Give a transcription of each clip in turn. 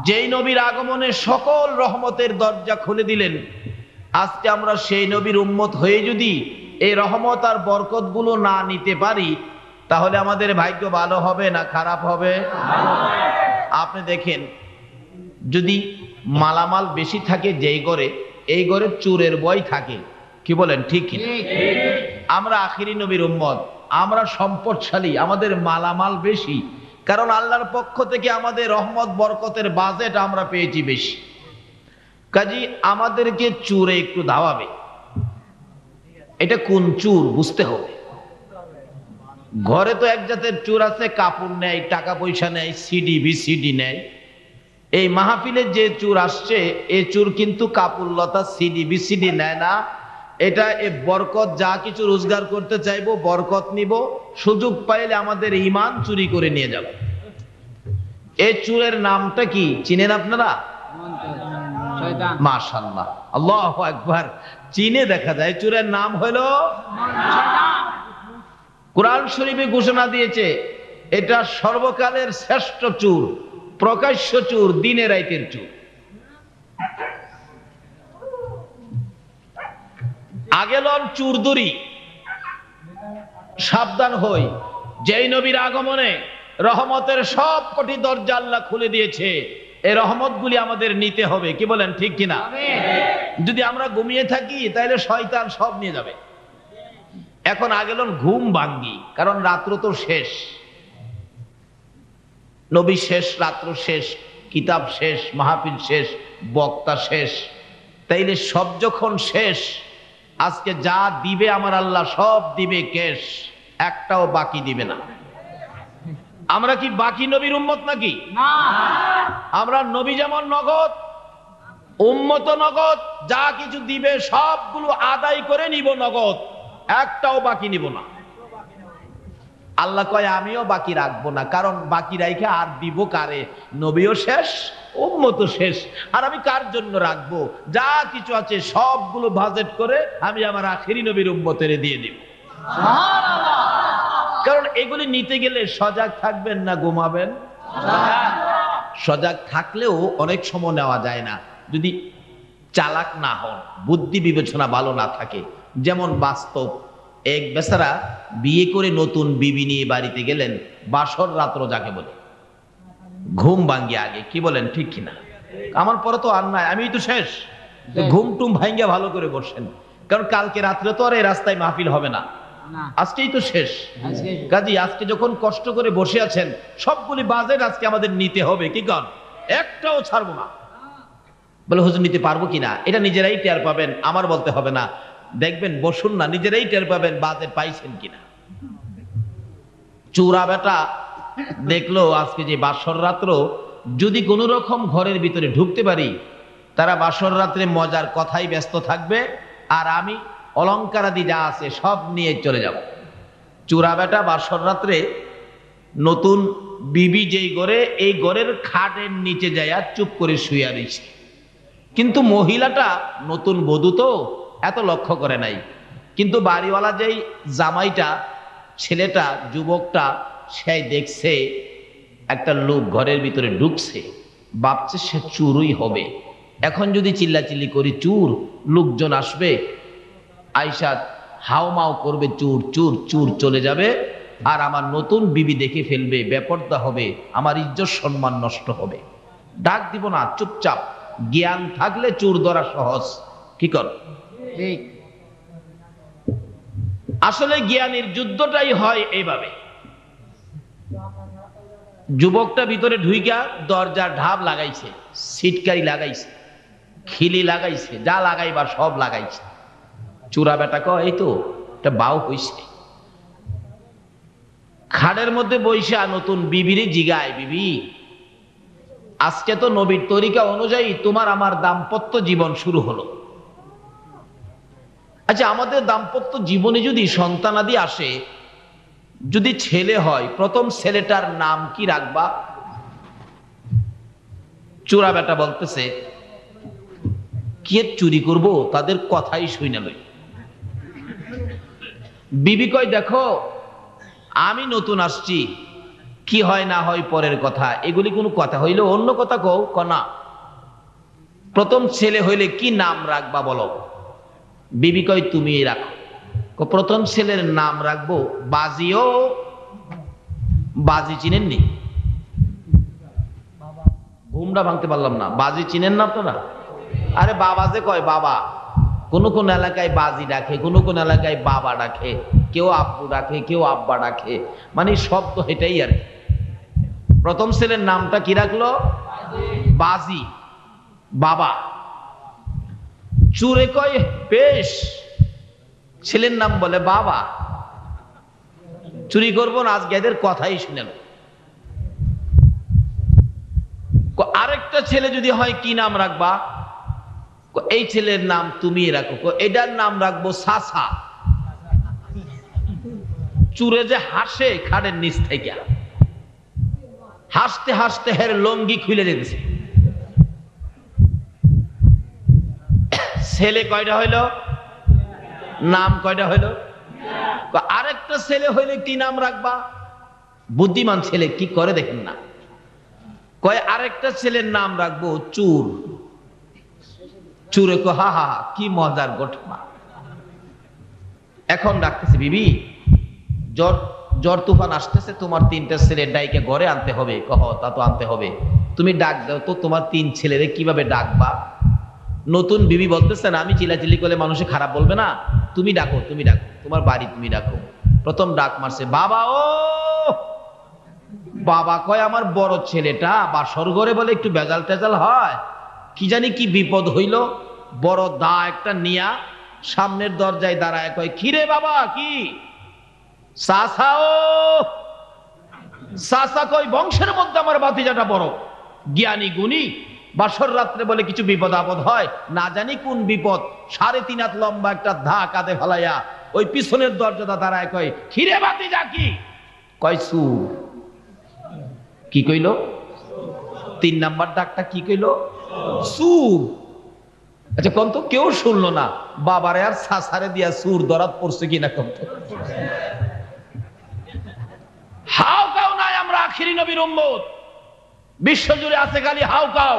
যেই নবীর আগমনে সকল রহমতের দরজা খুলে দিলেন, আজকে আমরা সেই নবীর উম্মত হয়ে যদি এই রহমত আর বরকতগুলো না নিতে পারি, তাহলে আমাদের ভাগ্য ভালো হবে না খারাপ হবে? আপনি দেখেন, যদি মালামাল বেশি থাকে যেই ঘরে, এই ঘরে চোরের ভয় থাকে। কি বলেন, ঠিক কি? আমরা আখিরি নবীর উম্মত, আমরা সম্পদশালী, আমাদের মালামাল বেশি, কারণ আল্লাহর পক্ষ থেকে আমাদের রহমত বরকতের বাজেট আমরা পেয়েছি বেশি। কাজী আমাদেরকে চোরে একটু ধাওয়াবে। এটা কোন চোর বুঝতে হবে। ঘরে তো এক জাতের চোর আছে, কাপড় নেয়, টাকা পয়সা নেয়, সিডি ভিসিডি নেয়। এই মাহফিলে যে চোর আসছে, এই চোর কিন্তু কাপড় লতা সিডি ভিসিডি নেয় না। এটা এই বরকত, যা কিছু রোজগার করতে চাইবো বরকত নিব, সুযোগ পাইলে আমাদের ঈমান চুরি করে নিয়ে যাব। এই চোরের নামটা কি চিনেন আপনারা? মাশাআল্লাহ, আল্লাহু আকবার। চীনে দেখা যায় চোরের নাম হলো কোরআন শরীফে ঘোষণা দিয়েছে এটা সর্বকালের শ্রেষ্ঠ চোর, প্রকাশ্য চোর, দিনে রাইতের চোর। আগে লন চুরদুরি, সাবধান হই। যেই নবীর আগমনে রহমতের সব কোটি দরজা আল্লাহ খুলে দিয়েছে, এই রহমতগুলি আমাদের নিতে হবে। কি বলেন, ঠিক কিনা? যদি আমরা ঘুমিয়ে থাকি তাহলে শয়তান সব নিয়ে যাবে। এখন আগে লন ঘুম ভাঙ্গি, কারণ রাত্র তো শেষ, নবী শেষ, রাত্র শেষ, কিতাব শেষ, মাহফিল শেষ, বক্তা শেষ। তাইলে সব যখন শেষ, আজকে যা দিবে আমার আল্লাহ সব দিবে ক্যাশ, একটাও বাকি দিবে না। আমরা কি বাকি নবীর উম্মত নাকি? না, আমরা নবী যেমন নগদ, উম্মত নগদ, যা কিছু দিবে সবগুলো আদায় করে নিব নগদ, একটাও বাকি নিব না। আল্লাহ কয় আমিও বাকি রাখবো না, কারণ বাকি রাইখে আর দিব কারে? নবীও শেষ, উম্মত শেষ, আর আমি কার জন্য রাখবো? যা কিছু আছে সবগুলো বাজেট করে আমি আমার আখিরি নবীর উম্মতের দিয়ে দিব। কারণ এগুলি নিতে গেলে সজাগ থাকবেন না ঘুমাবেন? সজাগ থাকলেও অনেক সময় নেওয়া যায় না, যদি চালাক না হন, বুদ্ধি বিবেচনা ভালো না থাকে। যেমন বাস্তব, এক বেচারা বিয়ে করে নতুন বিবি নিয়ে বাড়িতে গেলেন, বাসর রাত্র যাকে বলে, ঘুম ভাঙ্গি আগে। কি বলেন, ঠিক কিনা? আমার পরে তো আর নাই, আমি তো শেষ। ঘুম টুম ভাঙ্গিয়া ভালো করে বসেন, কারণ কালকে রাত্রে তো আর এই রাস্তায় মাহফিল হবে না, আজকেই তো শেষ। কাজী আজকে যখন কষ্ট করে বসে আছেন, সবগুলি বাজেট আজকে আমাদের নিতে হবে। কি কন? একটাও ছাড়বো না। বলে হুজুর নিতে পারবো কিনা? এটা নিজেরাই টের পাবেন, আমার বলতে হবে না। দেখবেন, বসুন না, নিজেরাই টের পাবেন বাজেট পাইছেন কিনা। চোরা বেটা দেখলো আজকে যে বাসর রাত্র যদি কোনো রকম ঘরের ভিতরে ঢুকতে পারি, তারা বাসর রাত্রে মজার কথাই ব্যস্ত থাকবে, আর আমি অলংকারাদি যা আছে সব নিয়ে চলে যাব। চোরা বেটা বাসর রাত্রে নতুন বিবি যেই ঘরে, এই ঘরের খাটের নিচে যায় চুপ করে শুয়ে রয়েছে। কিন্তু মহিলাটা নতুন বধূ তো এত লক্ষ্য করে নাই, কিন্তু বাড়িওয়ালা যেই জামাইটা, ছেলেটা, যুবকটা, সে দেখছে একটা লোক ঘরের ভিতরে ঢুকছে, ভাবছে সে চুরই হবে। এখন যদি চিল্লাচিল্লি করি চুর, লোকজন আসবে, আয়সা হাউমাউ করবে, চুর চুর চুর চলে যাবে, আর আমার নতুন বিবি দেখে ফেলবে, বেপরদা হবে, আমার ইজ্জত সম্মান নষ্ট হবে। ডাক দিব না, চুপচাপ। জ্ঞান থাকলে চোর ধরা সহজ। কি কর? আসলে জ্ঞানের যুদ্ধটাই হয় এইভাবে। যুবকটা ভিতরে ঢুইকা দরজার ঢাব লাগাইছে, সিটকারি লাগাইছে, খিলি লাগাইছে, যা লাগাইবার সব লাগাইছে। চোরা বেটা কয় এই তো এটা বাউ হইছে। খাটের মধ্যে বইসা নতুন বিবিরে জিগায়, বিবি আজকে তো নবীর তরিকা অনুযায়ী তোমার আমার দাম্পত্য জীবন শুরু হলো। আচ্ছা, আমাদের দাম্পত্য জীবনে যদি সন্তানাদি আসে, যদি ছেলে হয়, প্রথম ছেলেটার নাম কি রাখবা? চোরা বেটা বলতেছে কি চুরি করব, তাদের কথাই শুইনা লই। বিবি কয় দেখো আমি নতুন আসছি, কি হয় না হয় পরের কথা, এগুলি কোনো কথা হইলে অন্য কথা কও কনা। প্রথম ছেলে হইলে কি নাম রাখবা বলো? বিবি কয় তুমি রাখো। প্রথম ছেলের নাম রাখবো বাজিও। বাজি চিনেননি? ঘুমটা ভাঙতে পারলাম না। বাজি চিনেন না আপনারা? আরে বাবা যে কয় বাবা, কোন কোন এলাকায় বাজি ডাকে, কোন কোন এলাকায় বাবা ডাকে, কেউ আব্বু ডাকে, কেউ আব্বা ডাকে, মানে শব্দ এটাই আর কি। প্রথম ছেলের নামটা কি রাখলো? বাজি, বাবা। চুরে কয় বেশ, ছেলের নাম বলে বাবা। চুরি করবো না, আজকে এদের কথাই শুনেন। আরেকটা ছেলে যদি হয় কি নাম রাখবা? এই ছেলের নাম তুমি রাখো। এটার নাম রাখবো সাসা। চুরে যে হাসে খাড়ের নিচ থেকে, হাসতে হাসতে হের লঙ্গি খুলে যেতেছে। ছেলে কয়টা হইল? নাম কয়টা হইল? আরেকটা ছেলে হইলে কি নাম রাখবা? বুদ্ধিমান ছেলে কি করে দেখেন না, কয় আরেকটা ছেলের নাম রাখবো চুর। চুরে কো হা হা, কি মজার ঘটনা। এখন ডাকতেছে, বিবি জ্বর জ্বর তুফান আসতেছে, তোমার তিনটা ছেলের ডাইকে ঘরে আনতে হবে। কহ তা তো আনতে হবে, তুমি ডাক দাও তো তোমার তিন ছেলেরে কিভাবে ডাকবা? নতুন বিবি বলতেছেন আমি চিলাচিলি করলে মানুষে খারাপ বলবে না, তুমি ডাকো, তুমি ডাকো, তোমার বাড়ি তুমি ডাকো। প্রথম ডাক মারছে বাবা। ও বাবা কয় আমার বড় ছেলেটা বাসর ঘরে বলে একটু বেজাল টেজাল হয়, কি জানি কি বিপদ হইল। বড় দা একটা নিয়া সামনের দরজায় দাঁড়ায় কয় কিরে বাবা কি? সাসা। ও সাসা কয় বংশের মধ্যে আমার ভাতিজাটা বড় জ্ঞানী গুণী, বাসর রাত্রে বলে কিছু বিপদ আপদ হয়, না জানি কোন বিপদ। 3.5 হাত লম্বা একটা ধা কাঁধে ফেলাইয়া ওই পিছনের দরজাটা দাঁড়ায় কয় খিরে ভাতিজা কি? কয় সুর। কি কইল? 3 নাম্বার ডাকটা কি কইল? সুর। আচ্ছা কোন তো কেউ শুনলো না, বাবারে আর সাসারে দিয়া সুর ধরাত পড়ছে কিনা কোন তো। হাও কাও নাই, আমরা আখিরি নবীর উম্মত, বিশ্বজুড়ে আছে খালি হাও কাও,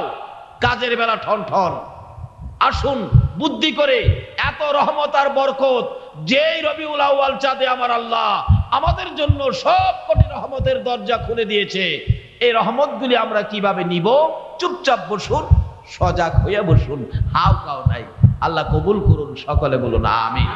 কাজের বেলা ঠন ঠন। আসুন বুদ্ধি করে, এত রহমত আর বরকত যেই রবিউল আউয়াল চাঁদে আমার আল্লাহ আমাদের জন্য সব কোটি রহমতের দরজা খুলে দিয়েছে, এই রহমতগুলি আমরা কিভাবে নিব? চুপচাপ বসুন, সজাগ হইয়া বসুন, হাও কাও নাই। আল্লাহ কবুল করুন, সকলে বলুন আমিন।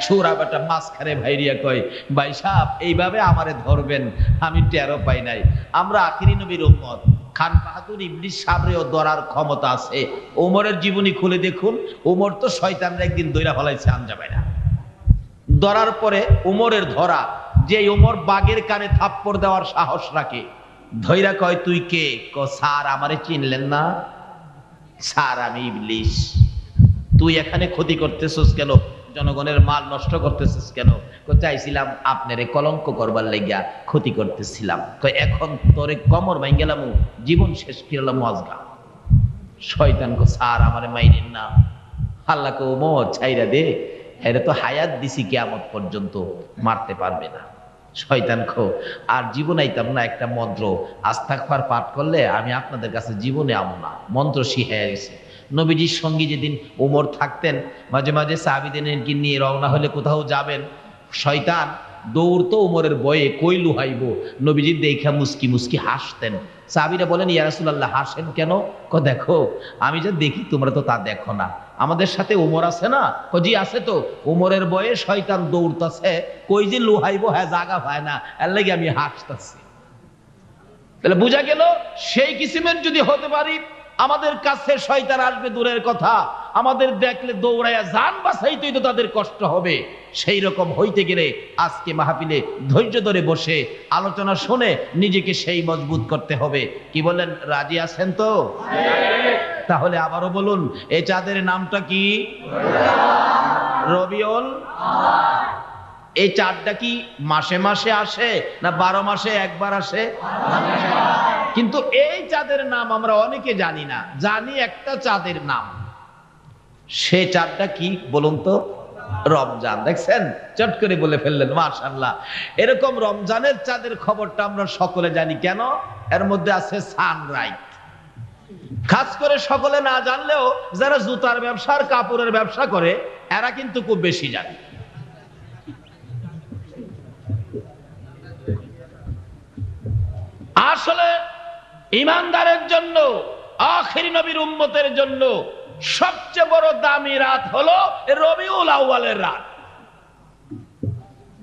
সুরা বেটা মাঝখানে ভাইরিয়া কয় ভাই সাহেব এইভাবে আমারে ধরবেন, আমি টেরও পাই নাই। আমরা আখিরি নবীর উম্মত, খান বাহাদুর ইবলিস সাবরেও ধরার ক্ষমতা আছে। ওমরের জীবনী খুলে দেখুন, ওমর তো শয়তানরা একদিন দইরা ফলাইছে আনজাবে না। ধরার পরে ওমরের ধরা, যে ওমর বাগের কানে থাপ্পড় দেওয়ার সাহস রাখে, ধইরা কয় তুই কে? ক স্যার আমারে চিনলেন না? স্যার আমি ইবলিস। তুই এখানে ক্ষতি করতেছিস কেন? জনগণের মাল নষ্ট করতেছিস কেন? চাইছিলাম আপনারে কলঙ্ক করবার লাগিয়া ক্ষতি করতেছিলাম। তো এখন তোরে কমর ভাঙ গেলাম, জীবন শেষ করলাম আজগা। শয়তান কো স্যার আমারে মাইরেন না। আল্লাহ কো ওমর ছাইরা দে, এরে তো হায়াত দিছি কিয়ামত পর্যন্ত, মারতে পারবে না। শয়তান কো আর জীবন আইতাম না একটা মন্ত্র আস্তাগফার পাঠ করলে আমি আপনাদের কাছে জীবনে আমো না, মন্ত্র শিখাইয়া গেছে। নবীজির সঙ্গী যেদিন ওমর থাকতেন, মাঝে মাঝে সাহাবীদেরকে নিয়ে রওনা হলে কোথাও যাবেন, শয়তান দৌড়তো ওমরের বয়ে, কই লুহাইব। নবীজি দেখা মুস্কি মুস্কি হাসতেন। সাহাবীরা বলেন ইয়া রাসূলুল্লাহ হাসেন কেন? ক দেখো আমি যা দেখি তোমরা তো তা দেখো না, আমাদের সাথে ওমর আছে না? ক জি আছে তো। ওমরের বয়ে শয়তান দৌড়তাছে, কই যে লুহাইব হ্যাঁ জাগা পায় না, এর লাগি আমি হাসতাছি। তাহলে বোঝা গেল সেই কিসিমের যদি হতে পারি, আমাদের কাছে শয়তান আসবে দূরের কথা, আমাদের দেখলে দৌড়াইয়া জান বাঁচাইতেই তো তাদের কষ্ট হবে। সেই রকম হইতে গেলে আজকে মাহফিলে ধৈর্য ধরে বসে আলোচনা শুনে নিজেকে সেই মজবুত করতে হবে। কি বলেন, রাজি আছেন তো? তাহলে আবারও বলুন, এই চাঁদের নামটা কি? রবিউল। এই চাঁদটা কি মাসে মাসে আসে না 12 মাসে একবার আসে? কিন্তু এই চাঁদের নাম আমরা অনেকে জানি না। জানি একটা চাঁদের নাম, সে চাঁদটা কি বলুন তো? রমজান। দেখছেন, চট করে বলে ফেললেন, মাশাআল্লাহ। এরকম রমজানের চাঁদের খবরটা আমরা সকলে জানি। কেন? এর মধ্যে আছে সানরাইজ। খাস করে সকলে না জানলেও যারা জুতার ব্যবসা আর কাপড়ের ব্যবসা করে এরা কিন্তু খুব বেশি জানে। আসলে ইমানদারের জন্য, আখির নবীর উম্মতের জন্য সবচেয়ে বড় দামি রাত হলো রবিউল আউয়ালের রাত।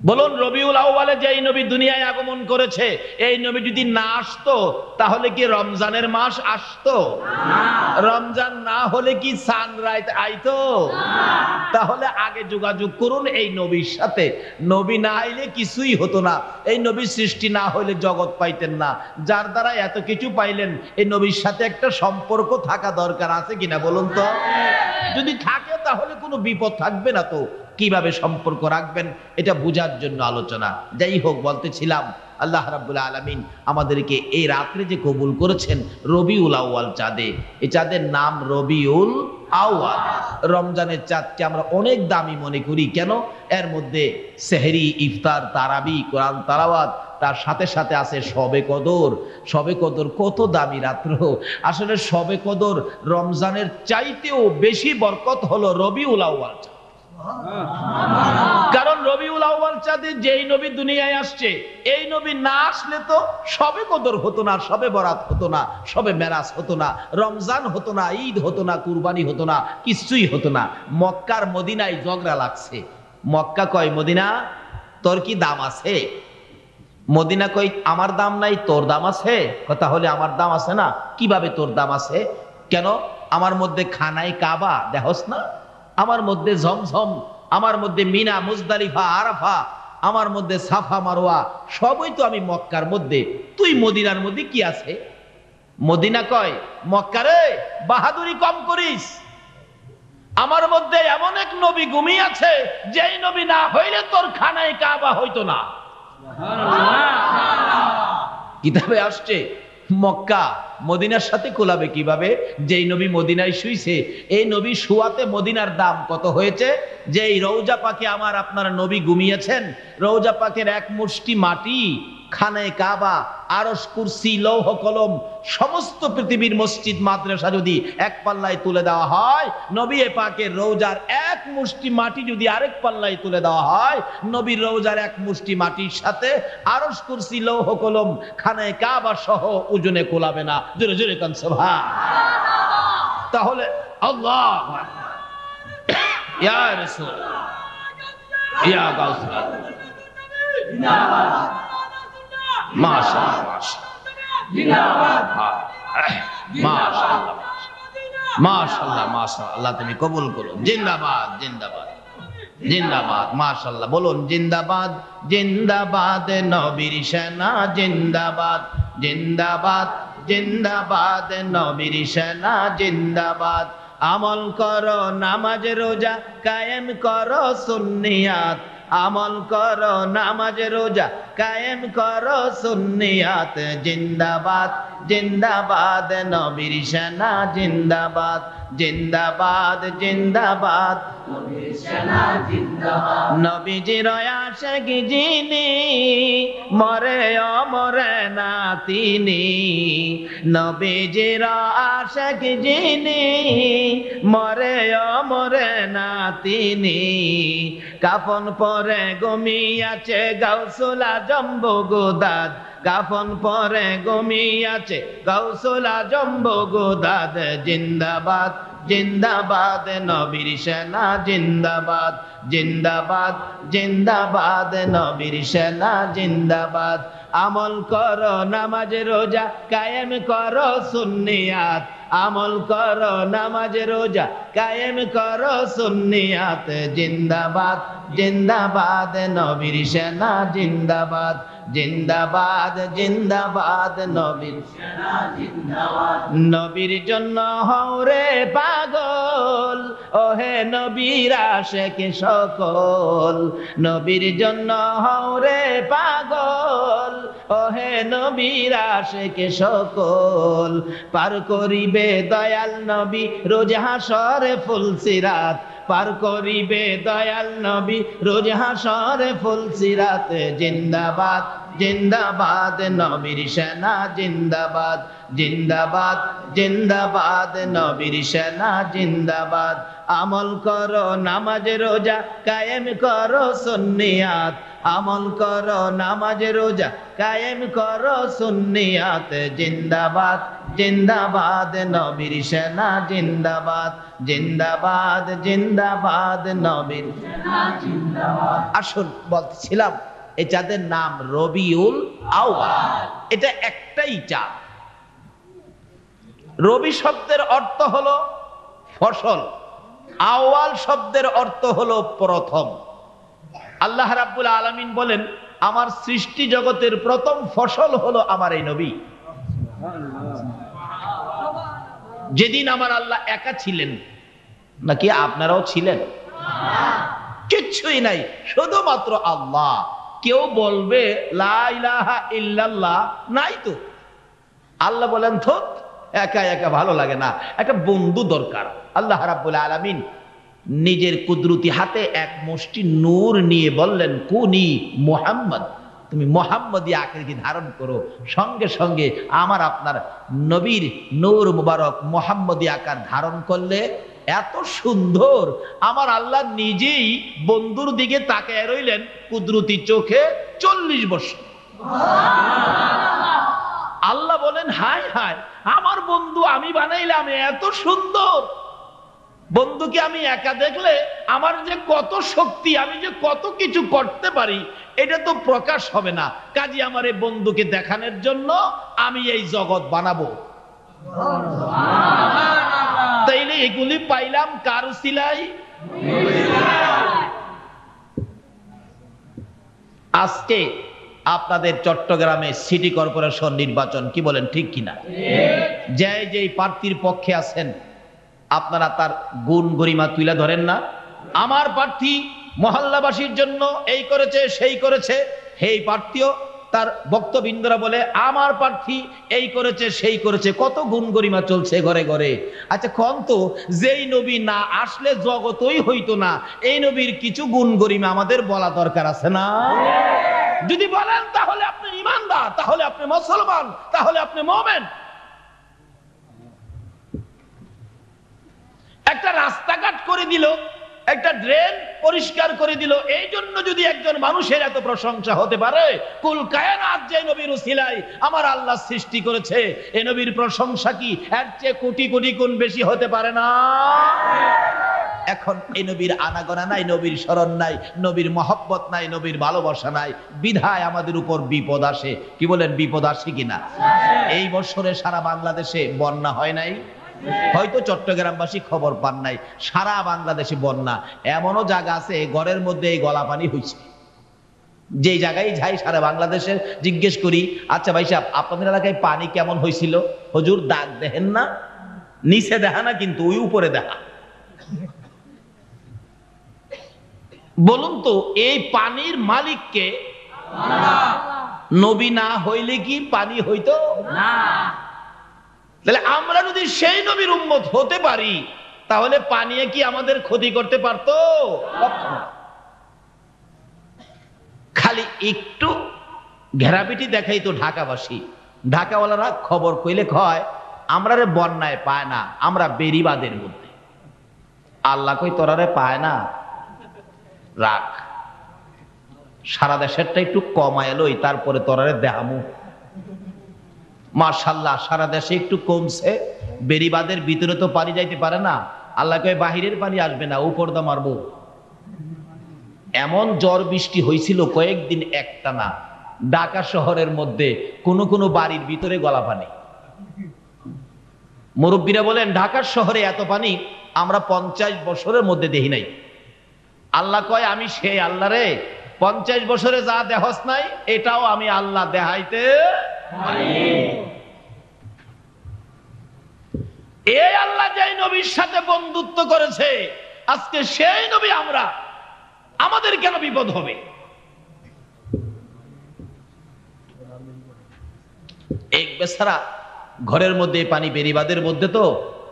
বলুন, রবিউল আউয়ালে যে এই নবী দুনিয়ায় আগমন করেছে, এই নবী যদি না আসতো তাহলে কি রমজানের মাস আসতো? রমজান না হলে কি সানরাইজ আইতো? তাহলে আগে যোগাযোগ করুন এই নবীর সাথে। নবী না আইলে কিছুই হতো না। এই নবীর সৃষ্টি না হইলে জগৎ পাইতেন না। যার দ্বারা এত কিছু পাইলেন, এই নবীর সাথে একটা সম্পর্ক থাকা দরকার, আছে কিনা বলুন তো? যদি থাকে তাহলে কোনো বিপদ থাকবে না। তো কিভাবে সম্পর্ক রাখবেন এটা বোঝার জন্য আলোচনা। যাই হোক, বলতেছিলাম আল্লাহ রাব্বুল আলামিন আমাদেরকে এই রাত্রে যে কবুল করেছেন রবিউল আউয়াল চাঁদে। এই চাঁদের নাম রবিউল আউয়াল। রমজানের চাঁদকে আমরা অনেক দামি মনে করি। কেন? এর মধ্যে সেহরি, ইফতার, তারাবি, কোরআন তেলাওয়াত, তার সাথে সাথে আছে শবে কদর। শবে কদর কত দামি রাত্র! আসলে শবে কদর রমজানের চাইতেও বেশি বরকত হলো রবিউল আউয়াল চাঁদ। কারণ রবিউল আউয়াল চাঁদে যেই নবী দুনিয়ায় আসছে, এই নবী না আসলে তো শবে কদর হতো না, শবে বরাত হতো না, শবে মেরাজ হতো না, রমজান হতো না, ঈদ হতো না, কুরবানি হতো না, কিছুই হতো না। মক্কার মদিনায় ঝগড়া লাগছে। মক্কা কয়, মদিনা তোর কি দাম আছে? মদিনা কই, আমার দাম নাই, তোর দাম আছে। কথা হলে আমার দাম আছে না। কিভাবে তোর দাম আছে? কেন? আমার মধ্যে খানায় কাবা দেখোস না? আমার মধ্যে ঝমঝম, আমার মধ্যে মিনা, মুজদালিফা, আরাফা, আমার মধ্যে সাফা মারোয়া, সবই তো আমি মক্কার মধ্যে। তুই মদিনার মধ্যে কি আছে? মদিনা কয়, মক্কারে বাহাদুরি কম করিস। আমার মধ্যে এমন এক নবী ঘুমিয়ে আছে, যেই নবী না হইলে তোর খানায় কাবা হইতো না। কিতাবে আসছে মক্কা মদিনার সাথে কোলাবে কিভাবে? যেই নবী মদিনায় শুইছে, এই নবী শুয়াতে মদিনার দাম কত হয়েছে? যে এই রওজা পাকে আমার আপনার নবী ঘুমিয়েছেন, রওজা পাকের এক মুষ্টি মাটি, খানায় কাবা, আরশ, কুরসি, লৌহ কলম, সমস্ত পৃথিবীর মসজিদ মাদ্রাসা যদি এক পাল্লায় তুলে দেওয়া হয়, নবী পাকের রওজার এক মুষ্টি মাটি যদি আরেক পাল্লায় তুলে দেওয়া হয়, নবীর রওজার এক মুষ্টি মাটির সাথে আরশ, কুরসি, লৌহ কলম, খানায় কাবা সহ ওজনে কোলাবে না। জোরে জোরে কান সুবহানাল্লাহ। তাহলে আল্লাহু আকবার, ইয়া রাসূল, ইয়া গাউসুল জিন্দাবাদ, মাশাআল্লাহ, জিন্দাবাদ, মাশাআল্লাহ, মাশাআল্লাহ, মাশাআল্লাহ, আল্লাহ তুমি কবুল করো। জিন্দাবাদ, জিন্দাবাদ, জিন্দাবাদ, মাশাআল্লাহ। বলুন জিন্দাবাদ, জিন্দাবাদ নবীর সেনা, জিন্দাবাদ, জিন্দাবাদ, জিন্দাবাদ নবীর সেনা, জিন্দাবাদ। আমল করো নামাজ রোজা, কায়েম করো সুন্নিয়াত, আমল করো নামাজ রোজা, কায়েম করো সুন্নিয়াত, জিন্দাবাদ, জিন্দাবাদ নবীর সেনা, জিন্দাবাদ, জিন্দাবাদ, জিন্দাবাদ নবীর সেনা, জিন্দাবাদ। নবীজির আশিক যিনি, মরে অমরে না তিনি, নবীজির আশিক যিনি, মরে অমরে না তিনি, কাফন পরে ঘুমিয়াছে গাউসুল আজম বগদাদ, কাফন পরে ঘুমিয়াছে গাউসুল আজম বগদাদ, জিন্দাবাদ, জিন্দাবাদ নবীর সেনা, জিন্দাবাদ, জিন্দাবাদ, জিন্দাবাদ নবীর সেনা, জিন্দাবাদ। আমল করো নামাজ রোজা, কায়েম করো সুন্নিয়াত, আমল করো নামাজ রোজা, কায়েম করো সুন্নিয়াত, জিন্দাবাদ, জিন্দাবাদ নবীর সেনা, জিন্দাবাদ, জিন্দাবাদ, জিন্দাবাদ নবীর সেনা, জিন্দাবাদ। নবীর জন্য হও রে পাগল, ওহে নবীর আশিক সকল, নবীর জন্য হও রে পাগল, ওহে নবীর আশিক সকল। পার করিবে দয়াল নবী রোজ হাসরে ফুলসিরাত, পার করিবে দয়াল নবী রোজ হাসরে ফুলসিরাত জিন্দাবাদ জিন্দাবাদ নবীর সেনা জিন্দাবাদ জিন্দাবাদ জিন্দাবাদ নবীর সেনা জিন্দাবাদ আমল করো নামাজ রোজা কায়েম করো সুন্নিয়াত আমল করো নামাজ রোজা কায়েম করো সুন্নিয়াত জিন্দাবাদ জিন্দাবাদ নবীর সেনা জিন্দাবাদ জিন্দাবাদ জিন্দাবাদ নবীর সেনা জিন্দাবাদ। আসুন বলছিলাম এই চাঁদের নাম রবিউল আউয়াল, এটা একটাই চাঁদ। রবি শব্দের অর্থ হলো ফসল, আউয়াল শব্দের অর্থ হলো প্রথম। আল্লাহ রাব্বুল আলামিন বলেন আমার সৃষ্টি জগতের প্রথম ফসল হলো আমার এই নবী। যেদিন আমার আল্লাহ একা ছিলেন, নাকি আপনারাও ছিলেন? কিচ্ছুই নাই, শুধুমাত্র আল্লাহ। কেউ বলবে লা ইলাহা ইল্লাল্লাহ, নাই তো। আল্লাহ বলেন থোক, একা একা ভালো লাগে না, একটা বন্ধু দরকার। আল্লাহ রাব্বুল আলামিন নিজের কুদরতি হাতে এক মুষ্টি নূর নিয়ে বললেন কুনি মুহাম্মদ, তুমি মুহাম্মদী আকৃতি ধারণ করো। সঙ্গে সঙ্গে আমার আপনার নবীর নূর মুবারক মুহাম্মদী আকার ধারণ করলে এত সুন্দর, আমার আল্লাহ নিজেই বন্ধুর দিকে তাকায় রইলেন কুদরতি চোখে 40 বছর। আল্লাহ বলেন হায় হায়, আমার বন্ধু আমি বানাইলাম এত সুন্দর, বন্ধুকে আমি একা দেখলে আমার যে কত শক্তি, আমি যে কত কিছু করতে পারি এটা তো প্রকাশ হবে না। কাজে আমার এই বন্ধুকে দেখানোর জন্য আমি এই জগৎ বানাবো। তাইলে এগুলি পাইলাম কার উসিলাই? আজকে আপনাদের চট্টগ্রামে সিটি কর্পোরেশন নির্বাচন, কি বলেন ঠিক কিনা? যেই প্রার্থীর পক্ষে আছেন আপনারা তার গুণ গরিমা তুলে ধরেন না। আমার প্রার্থী মহল্লাবাসীর জন্য এই করেছে সেই করেছে, সেই প্রার্থীও তার বক্তবৃন্দরা বলে আমার প্রার্থী এই করেছে সেই করেছে, কত গুণ গরিমা চলছে ঘরে ঘরে। আচ্ছা কোন তো, যেই নবী না আসলে জগতই হইতো না, এই নবীর কিছু গুণ গরিমা আমাদের বলা দরকার আছে না? যদি বলেন তাহলে আপনি ঈমানদার, তাহলে আপনি মুসলমান, তাহলে আপনি মুমিন। একটা রাস্তাঘাট করে দিল, একটা ড্রেন পরিষ্কার করে দিল, এই জন্য যদি একজন মানুষের এত প্রশংসা হতে পারে, কুল কায়নাত যে নবীর উসিলায় আমার আল্লাহ সৃষ্টি করেছে, এই নবীর প্রশংসা কি এর চেয়ে কোটি কোটি গুণ বেশি হতে পারে না? এখন এই নবীর আনাগোনা নাই, নবীর স্মরণ নাই, নবীর মহব্বত নাই, নবীর ভালোবাসা নাই, বিধায় আমাদের উপর বিপদ আসে। কি বলেন, বিপদ আসে কিনা? এই বছরে সারা বাংলাদেশে বন্যা হয় নাই? হয়তো চট্টগ্রামবাসী খবর পান নাই, সারা বাংলাদেশে বন্যা। এমনও জায়গা আছে ঘরের মধ্যে এই গলা পানি হয়েছে। যে জায়গায় যাই সারা বাংলাদেশে জিজ্ঞেস করি, আচ্ছা ভাই সাহেব আপনাদের এলাকায় পানি কেমন হয়েছিল? হুজুর দাগ দেখেন না, নিচে দেখা না কিন্তু ওই উপরে দেখা। বলুন তো এই পানির মালিককে? নবী না হইলে কি পানি হইতো না? তাহলে আমরা যদি সেই নবীর উম্মত হতে পারি, তাহলে পানি কি আমাদের ক্ষতি করতে পারতো? খালি একটু ঘেরাপিটি দেখাই তো ঢাকাবাসী, ঢাকাওয়ালারা খবর কইলে কয় আমরা রে বন্যায় পায় না, আমরা বেরিবাদের মধ্যে। আল্লাহ কই তোরারে পায় না, রাখ, সারা দেশেরটা একটু কমায় লই, তারপরে তোরারে দেহামু। মাশাআল্লাহ সারা দেশে একটু কমছে, বেরিবাদের ভিতরে তো পানি যাইতে পারে না। আল্লাহ কয় বাহিরের পানি আসবে না, উপর দা মারবো। এমন ঝড় বৃষ্টি হয়েছিল কয়েকদিন একটানা, ঢাকা শহরের মধ্যে কোনো কোনো বাড়ির ভিতরে গলা পানি। মুরব্বীরা বলেন ঢাকার শহরে এত পানি আমরা 50 বছরের মধ্যে দেখি নাই। আল্লাহ কয় আমি সেই আল্লাহ রে, 50 বছরে যা দেহস নাই এটাও আমি আল্লাহ দেখাইতে পারি। এই আল্লাহ যেই নবীর সাথে বন্ধুত্ব করেছে, আজকে সেই নবী আমরা, আমাদের কেন বিপদ হবে? এক বেচারা ঘরের মধ্যে পানি, বেরিবাদের মধ্যে তো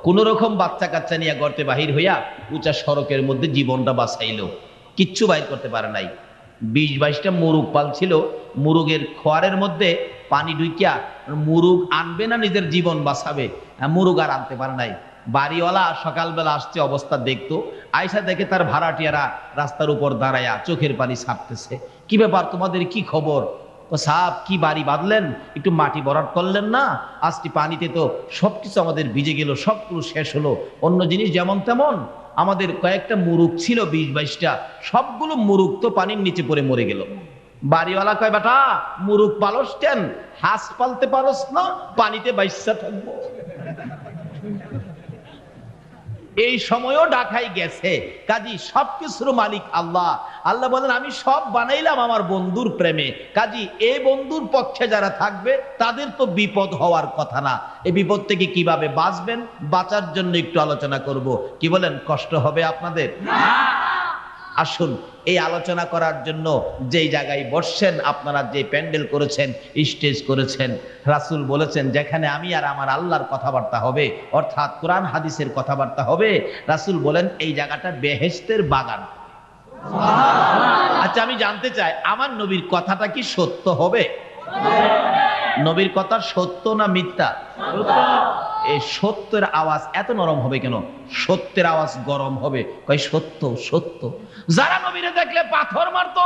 কোন রকম বাচ্চা কাচ্চা নিয়ে গর্তে বাহির হইয়া উঁচা সড়কের মধ্যে জীবনটা বাঁচাইলো, কিচ্ছু বাইর করতে পারে নাই। 20-22টা মুরুগ পালছিল, মুরুগের খোয়ারের মধ্যে পানি ঢুকিয়া মুরুগ আনবে না নিজের জীবন বাঁচাবে, মুরুগ আর আনতে পারে নাই। বাড়িওয়ালা সকালবেলা আসছে, অবস্থা দেখতো, আয়সা দেখে তার ভাড়াটিয়ারা রাস্তার উপর দাঁড়ায়া চোখের পানি ছাড়তেছে। কি ব্যাপার, তোমাদের কি খবর? ও সাহেব, কি বাড়ি বাঁধলেন, একটু মাটি ভরাট করলেন না? আজকে পানিতে তো সবকিছু আমাদের ভিজে গেল, সবগুলো শেষ হলো। অন্য জিনিস যেমন তেমন, আমাদের কয়েকটা মুরুগ ছিল 20-22টা, সবগুলো মুরুগ তো পানির নিচে পড়ে মরে গেল। বাড়িওয়ালা কয়, বেটা মুরুগ পালস কেন, হাঁস পালতে পারস না, পানিতে বাইসা থাকবো। এই সময়ও ঢাকায় গেছে। কাজী সবকিছুর মালিক আল্লাহ। আল্লাহ বলেন, আমি সব বানাইলাম আমার বন্ধুর প্রেমে। কাজী এই বন্ধুর পক্ষে যারা থাকবে তাদের তো বিপদ হওয়ার কথা না। এই বিপদ থেকে কিভাবে বাঁচবেন, বাঁচার জন্য একটু আলোচনা করব। কি বলেন, কষ্ট হবে আপনাদের? আসুন, এই আলোচনা করার জন্য যেই জায়গায় বসছেন, আপনারা যে প্যান্ডেল করেছেন, স্টেজ করেছেন, রাসূল বলেছেন যেখানে আমি আর আমার আল্লাহর কথাবার্তা হবে, অর্থাৎ কোরআন হাদিসের কথাবার্তা হবে, রাসূল বলেন এই জায়গাটা বেহেশতের বাগান। আচ্ছা, আমি জানতে চাই আমার নবীর কথাটা কি সত্য হবে? নবীর কথা সত্য না মিথ্যা? এই সত্যের আওয়াজ এত নরম হবে কেন? সত্যের আওয়াজ গরম হবে। কয় সত্য সত্য। যারা নবীরে দেখলে পাথর মারতো,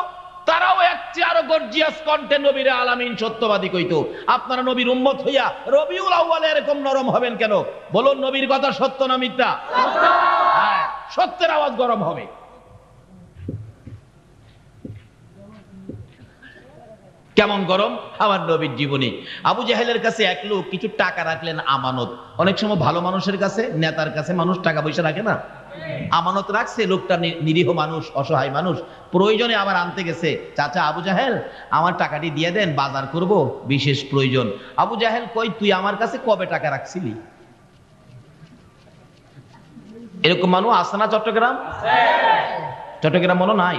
তারাও একটি আরো গর্জিয়াস কণ্ঠে নবীরে আলামিন সত্যবাদী কইতো। আপনারা নবীর উম্মত হইয়া রবিউল আউয়ালে এরকম নরম হবেন কেন? বলুন, নবীর কথা সত্য না মিথ্যা? হ্যাঁ, সত্যের আওয়াজ গরম হবে। কেমন গরম? আমার নবীর জীবনী। আবু জাহেলের কাছে এক লোক কিছু টাকা রাখলেন আমানত। অনেক সময় ভালো মানুষের কাছে, নেতার কাছে মানুষ টাকা পয়সা রাখে না, আমানত রাখছে। লোকটা নিরীহ মানুষ, অসহায় মানুষ, প্রয়োজনে আবার আনতে গেছে। চাচা আবু জাহেল, আমার টাকাটি দিয়ে দেন, বাজার করব, বিশেষ প্রয়োজন। আবু জাহেল কই, তুই আমার কাছে কবে টাকা রাখছিলি? এরকম মানুষ আছে না চট্টগ্রাম? চট্টগ্রাম মনে নাই,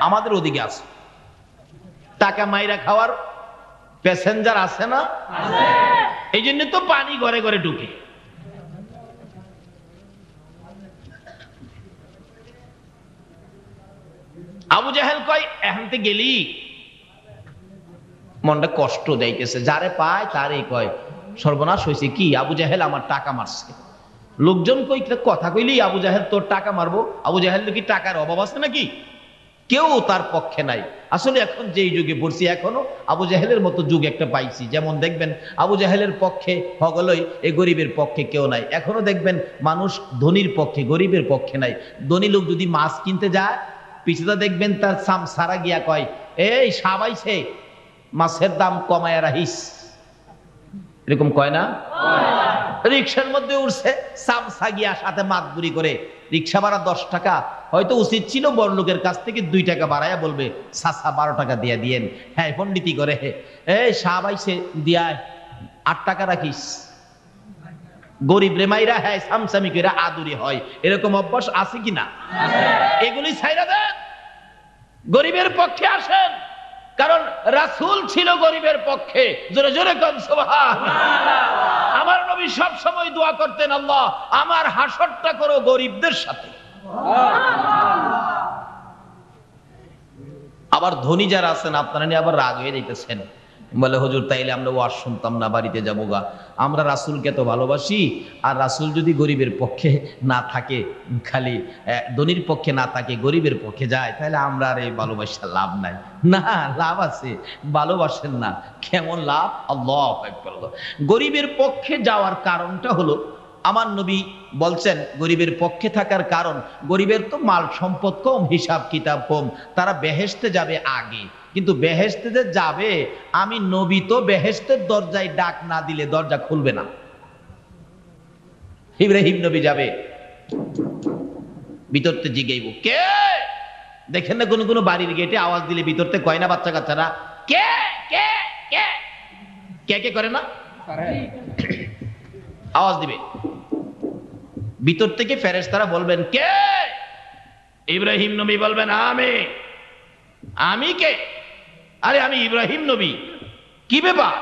আমাদের ওদিকে আছে। টাকা মাইরা খাওয়ার প্যাসেঞ্জার আছে না? এই জন্য তো পানি ঘরে ঘরে ঢুকে। আবু জাহেল কয়, এখানতে গেলি মনটা কষ্ট দেইতেছে, যারে পায় তারে কয় সর্বনাশ হয়েছে। কি? আবু জাহেল আমার টাকা মারছে। লোকজন কই, কথা কইলি আবু জাহেল তোর টাকা মারবো? আবু জাহেল কি টাকার অভাব আছে নাকি? কেউ তার পক্ষে নাই। আসলে এখন যেই যুগে পড়ছি, এখনো আবু জাহেলের মতো যুগ একটা পাইছি। যেমন দেখবেন আবু জাহেলের পক্ষে হগলই, এই গরিবের পক্ষে কেউ নাই। এখনো দেখবেন মানুষ ধনীর পক্ষে, গরিবের পক্ষে নাই। ধনী লোক যদি মাছ কিনতে যায়, পিছুটা দেখবেন তার সাম সারা গিয়া কয়, এই সাবাইছে, মাছের দাম কমায়া রাখিস। এরকম কয় না? রিক্সার মধ্যে উঠছে, সামসা গিয়া সাথে মাতবুরি করে, রিক্সা ভাড়া 10 টাকা, হয়তো উচিত ছিল বড় লোকের কাছ থেকে 2 টাকা বাড়াইয়া বলবে, সাসা 12 টাকা দিয়া দিয়েন। হ্যাঁ, পন্ডিতি করে, এই সাবাইছে দিয়া 8 টাকা রাখিস। গরিব রে মাইরা, হ্যাঁ সামসামি করে আদুরি হয়। এরকম অভ্যাস আছে কিনা? এগুলি ছাইরা দেন, গরিবের পক্ষে আসেন। কারণ রাসূল ছিল গরিবের পক্ষে। জোরে জোরে কোন সুবহানাল্লাহ। আমার নবী সব সময় দোয়া করতেন, আল্লাহ আমার হাসরটা করো গরিবদের সাথে। আবার ধনী যারা আছেন, আপনারা নিয়ে আবার রাগ হয়ে যাইতেছেন, বলে হুজুর তাইলে আমরা ওয়াজ শুনতাম না, বাড়িতে যাবো গা। আমরা রাসূলকে তো ভালোবাসি, আর রাসূল যদি গরিবের পক্ষে না থাকে, খালি ধনীর পক্ষে না থাকে, গরিবের পক্ষে যায়, তাহলে আমরা আর এই ভালোবাসা লাভ নাই। না, লাভ আছে। ভালোবাসেন না, কেমন লাভ? আল্লাহু আকবার। গরিবের পক্ষে যাওয়ার কারণটা হলো, আমার নবী বলছেন গরিবের পক্ষে থাকার কারণ, গরিবের তো মাল সম্পদ কম, হিসাব কিতাব কম, তারা বেহেশতে যাবে আগে। কিন্তু বেহেশতে যে যাবে, আমি নবী তো বেহেশতের দরজায় ডাক না দিলে দরজা খুলবে না। ইব্রাহিম নবী যাবে, ভিতরতে জিগাইব কে? দেখেন না কোন কোন বাড়ির গেটে আওয়াজ দিলে ভিতরতে কয় না বাচ্চা কাচ্চারা, কে কে কে কে কে করে না? আওয়াজ দিবে, ভিতর থেকে ফেরেশতারা বলবেন কে? ইব্রাহিম নবী বলবেন আমি। আমি কে? আরে আমি ইব্রাহিম নবী। কি ব্যাপার?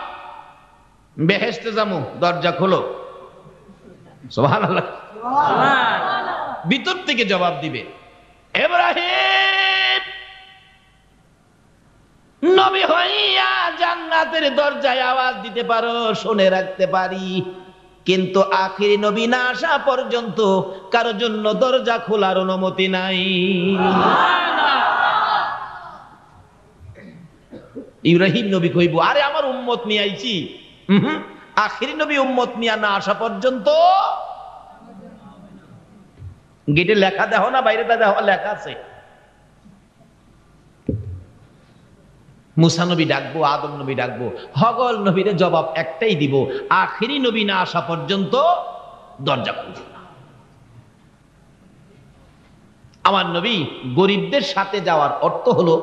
বেহেশতে যামু, দরজা খোলো। সুবহানাল্লাহ। ভিতর থেকে জবাব দিবে। ইব্রাহিম নবী হইয়া জান্নাতের দরজায় আওয়াজ দিতে পারো, শুনে রাখতে পারি, কিন্তু আখিরি নবী না আসা পর্যন্ত কারোর জন্য দরজা খোলার অনুমতি নাই। ইব্রাহিম নবী কইব, আরে আমার উম্মত নিয়ে আইছি, আখিরি নবী উম্মত নিয়ে না আসা পর্যন্ত। গেটে লেখা দেখো না, বাইরে দেখো লেখা আছে, মুসা নবী ডাকবো, আদম নবী ডাকবো, হগল নবীর জবাব একটাই দিব, আখিরি নবী না আসা পর্যন্ত দরজা খুলবে না। আমার নবী গরিবদের সাথে যাওয়ার অর্থ হলো,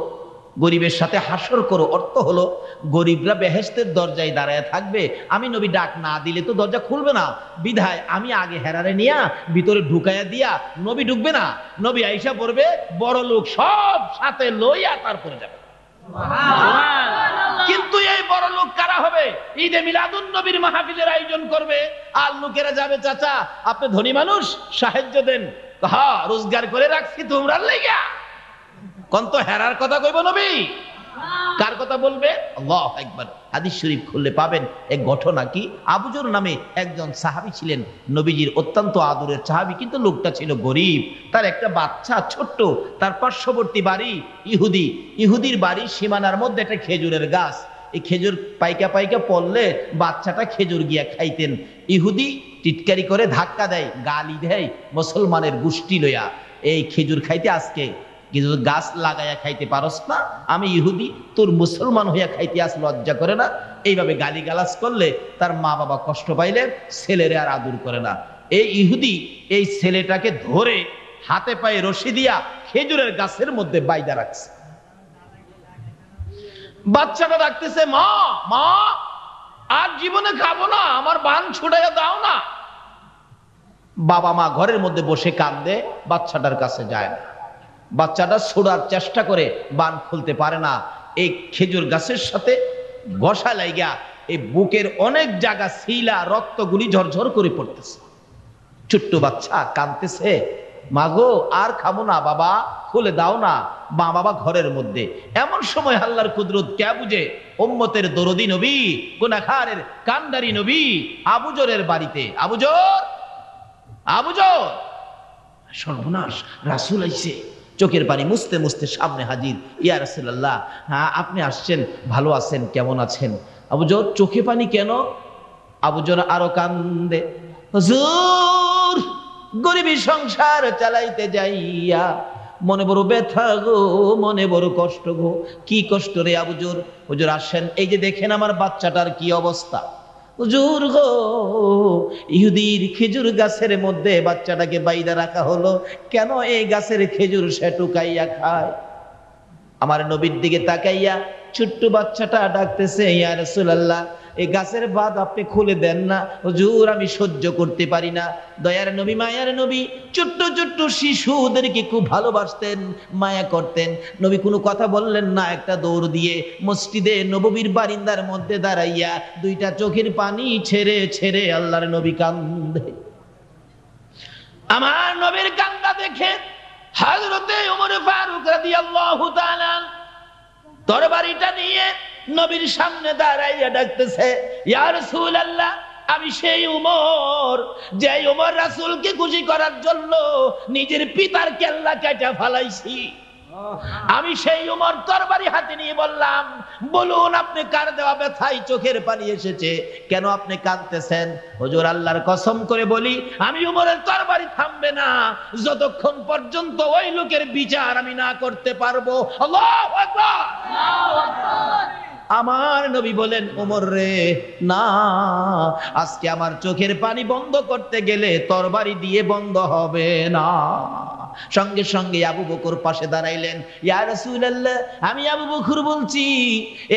গরিবের সাথে হাসর করো অর্থ হলো, গরিবরা বেহেশতের দরজায় দাঁড়ায় থাকবে, আমি নবী ডাক না দিলে তো দরজা খুলবে না, বিধায় আমি আগে হেরারে নিয়া ভিতরে ঢুকাইয়া দিয়া, নবী ঢুকবে না, নবী আইসা পড়বে, বড় লোক সব সাথে লইয়া তারপরে যাবে। কিন্তু এই বড় লোক কারা হবে? ঈদে মিলাদুন নবীর মাহফিলের আয়োজন করবে, আর লোকেরা যাবে, চাচা আপনি ধনী মানুষ, সাহায্য দেন। হ্যাঁ, রোজগার করে রাখছি তোমরা লাইগা। কোন তো হেরার কথা কইব নবী? কার কথা বলবে? আল্লাহু আকবার। হাদিস শরীফ খুললে পাবেন এক ঘটনা কি, আবুজর নামে একজন সাহাবী ছিলেন, নবীজির অত্যন্ত আদরের সাহাবী, কিন্তু লোকটা ছিল গরিব, তার একটা বাচ্চা ছোট্ট, তার পার্শ্ববর্তী বাড়ি ইহুদি, ইহুদির বাড়ির সীমানার মধ্যে একটা খেজুরের গাছ, এই খেজুর পাইকা পাইকা পড়লে বাচ্চাটা খেজুর গিয়া খাইতেন, ইহুদি টিটকারি করে ধাক্কা দেয়, গালি দেয়, মুসলমানের গোষ্ঠী লইয়া এই খেজুর খাইতে আজকে কিন্তু গাছ লাগাইয়া খাইতে পারস না, আমি ইহুদি, তোর মুসলমান হইয়া খাইতে আস লজ্জা করে না? এইভাবে গালিগালাজ করলে তার মা বাবা কষ্ট পাইলে ছেলেরে আর আদর করে না। এই ইহুদি এই ছেলেটাকে ধরে হাতে পায়ে রশি দিয়া খেজুরের গাছের মধ্যে বাইদা রাখছে। বাচ্চাটা ডাকতেছে, মা মা, আর জীবনে খাবো না, আমার বান ছুটাইয়া দাও না। বাবা মা ঘরের মধ্যে বসে কান্দে, বাচ্চাটার কাছে যায় না, বাচ্চাটা ছোড়ার চেষ্টা করে, বান খুলতে পারে না, এই খেজুর গাছের সাথে ঘষা লাইগা এই বুকের অনেক জায়গা শিলা রক্তগুলি ঝরঝর করে পড়তেছে। ছোট্ট বাচ্চা কাঁদতেছে, মাগো আর খাবো না বাবা, খুলে দাও না। মা বাবা ঘরের মধ্যে। এমন সময় আল্লাহর কুদরত কে বুঝে, উম্মতের দরদি নবী, গুনাহগারের কান্ডারি নবী আবুজরের বাড়িতে। আবুজর, আবুজর, সর্বনাশ, রাসূল আইছে। চোখের পানি মুছতে মুছতে সামনে হাজির। ইয়া রাসূলুল্লাহ, হ্যাঁ আপনি আসছেন, ভালো আছেন, কেমন আছেন? আবুজর চোখে পানি কেন? আবুজর আরো কান্দে, হুজুর গরিবী সংসার চালাইতে যাইয়া মনে বড় ব্যথা গো, মনে বড় কষ্ট গো। কি কষ্ট রে আবুজর? হুজুর আসেন, এই যে দেখেন আমার বাচ্চাটার কি অবস্থা। হুজুর গো, ইহুদির খেজুর গাছের মধ্যে বাচ্চাটাকে বাইদা রাখা হলো, কেন? এই গাছের খেজুর সে টুকাইয়া খায়। আমার নবীর দিকে তাকাইয়া ছোট্ট বাচ্চাটা ডাকতেছে, ইয়া রাসূলুল্লাহ এই গাছের বাদ আপনি খুলে দেন না, হুজুর আমি সহ্য করতে পারি না। দয়ার নবী, মায়ার নবী ছোট্ট ছোট্ট শিশুদেরকে খুব ভালোবাসতেন, মায়া করতেন। নবী কোনো কথা বললেন না, একটা দৌড় দিয়ে মসজিদে নববীর বারিন্দার মধ্যে দাঁড়াইয়া দুইটা চোখের পানি ছেড়ে ছেড়ে আল্লাহর নবী কান্দে। আমার নবীর কান্না দেখে হযরতে ওমর ফারুক রাদিয়াল্লাহু তাআলা তরবারিটা নিয়ে নবীর সামনে দাঁড়াইয়া ডাকতেছে, ইয়া রাসূলুল্লাহ আমি সেই ওমর, যে ওমর রাসূলকে খুশি করার জন্য নিজের পিতার কেল্লা কাটা ফালাইছি। আমি সেই ওমর তরবারি হাতে নিয়ে বললাম, বলুন আপনি কার দেওয়া ব্যথায় চোখের পানি এসেছে, কেন আপনি কাঁদতেছেন? হুজুর আল্লাহর কসম করে বলি, আমি ওমরের তরবারি থামবে না যতক্ষণ পর্যন্ত ওই লোকের বিচার আমি না করতে পারবো। আল্লাহু আকবার, আল্লাহু আকবার। আমার নবী বলেন, ওমর রে না, আজকে আমার চোখের পানি বন্ধ করতে গেলে তরবারি দিয়ে বন্ধ হবে না। সঙ্গে সঙ্গে আবু বকর পাশে দাঁড়াইলেন, ইয়া রাসূলুল্লাহ আমি আবু বকর বলছি,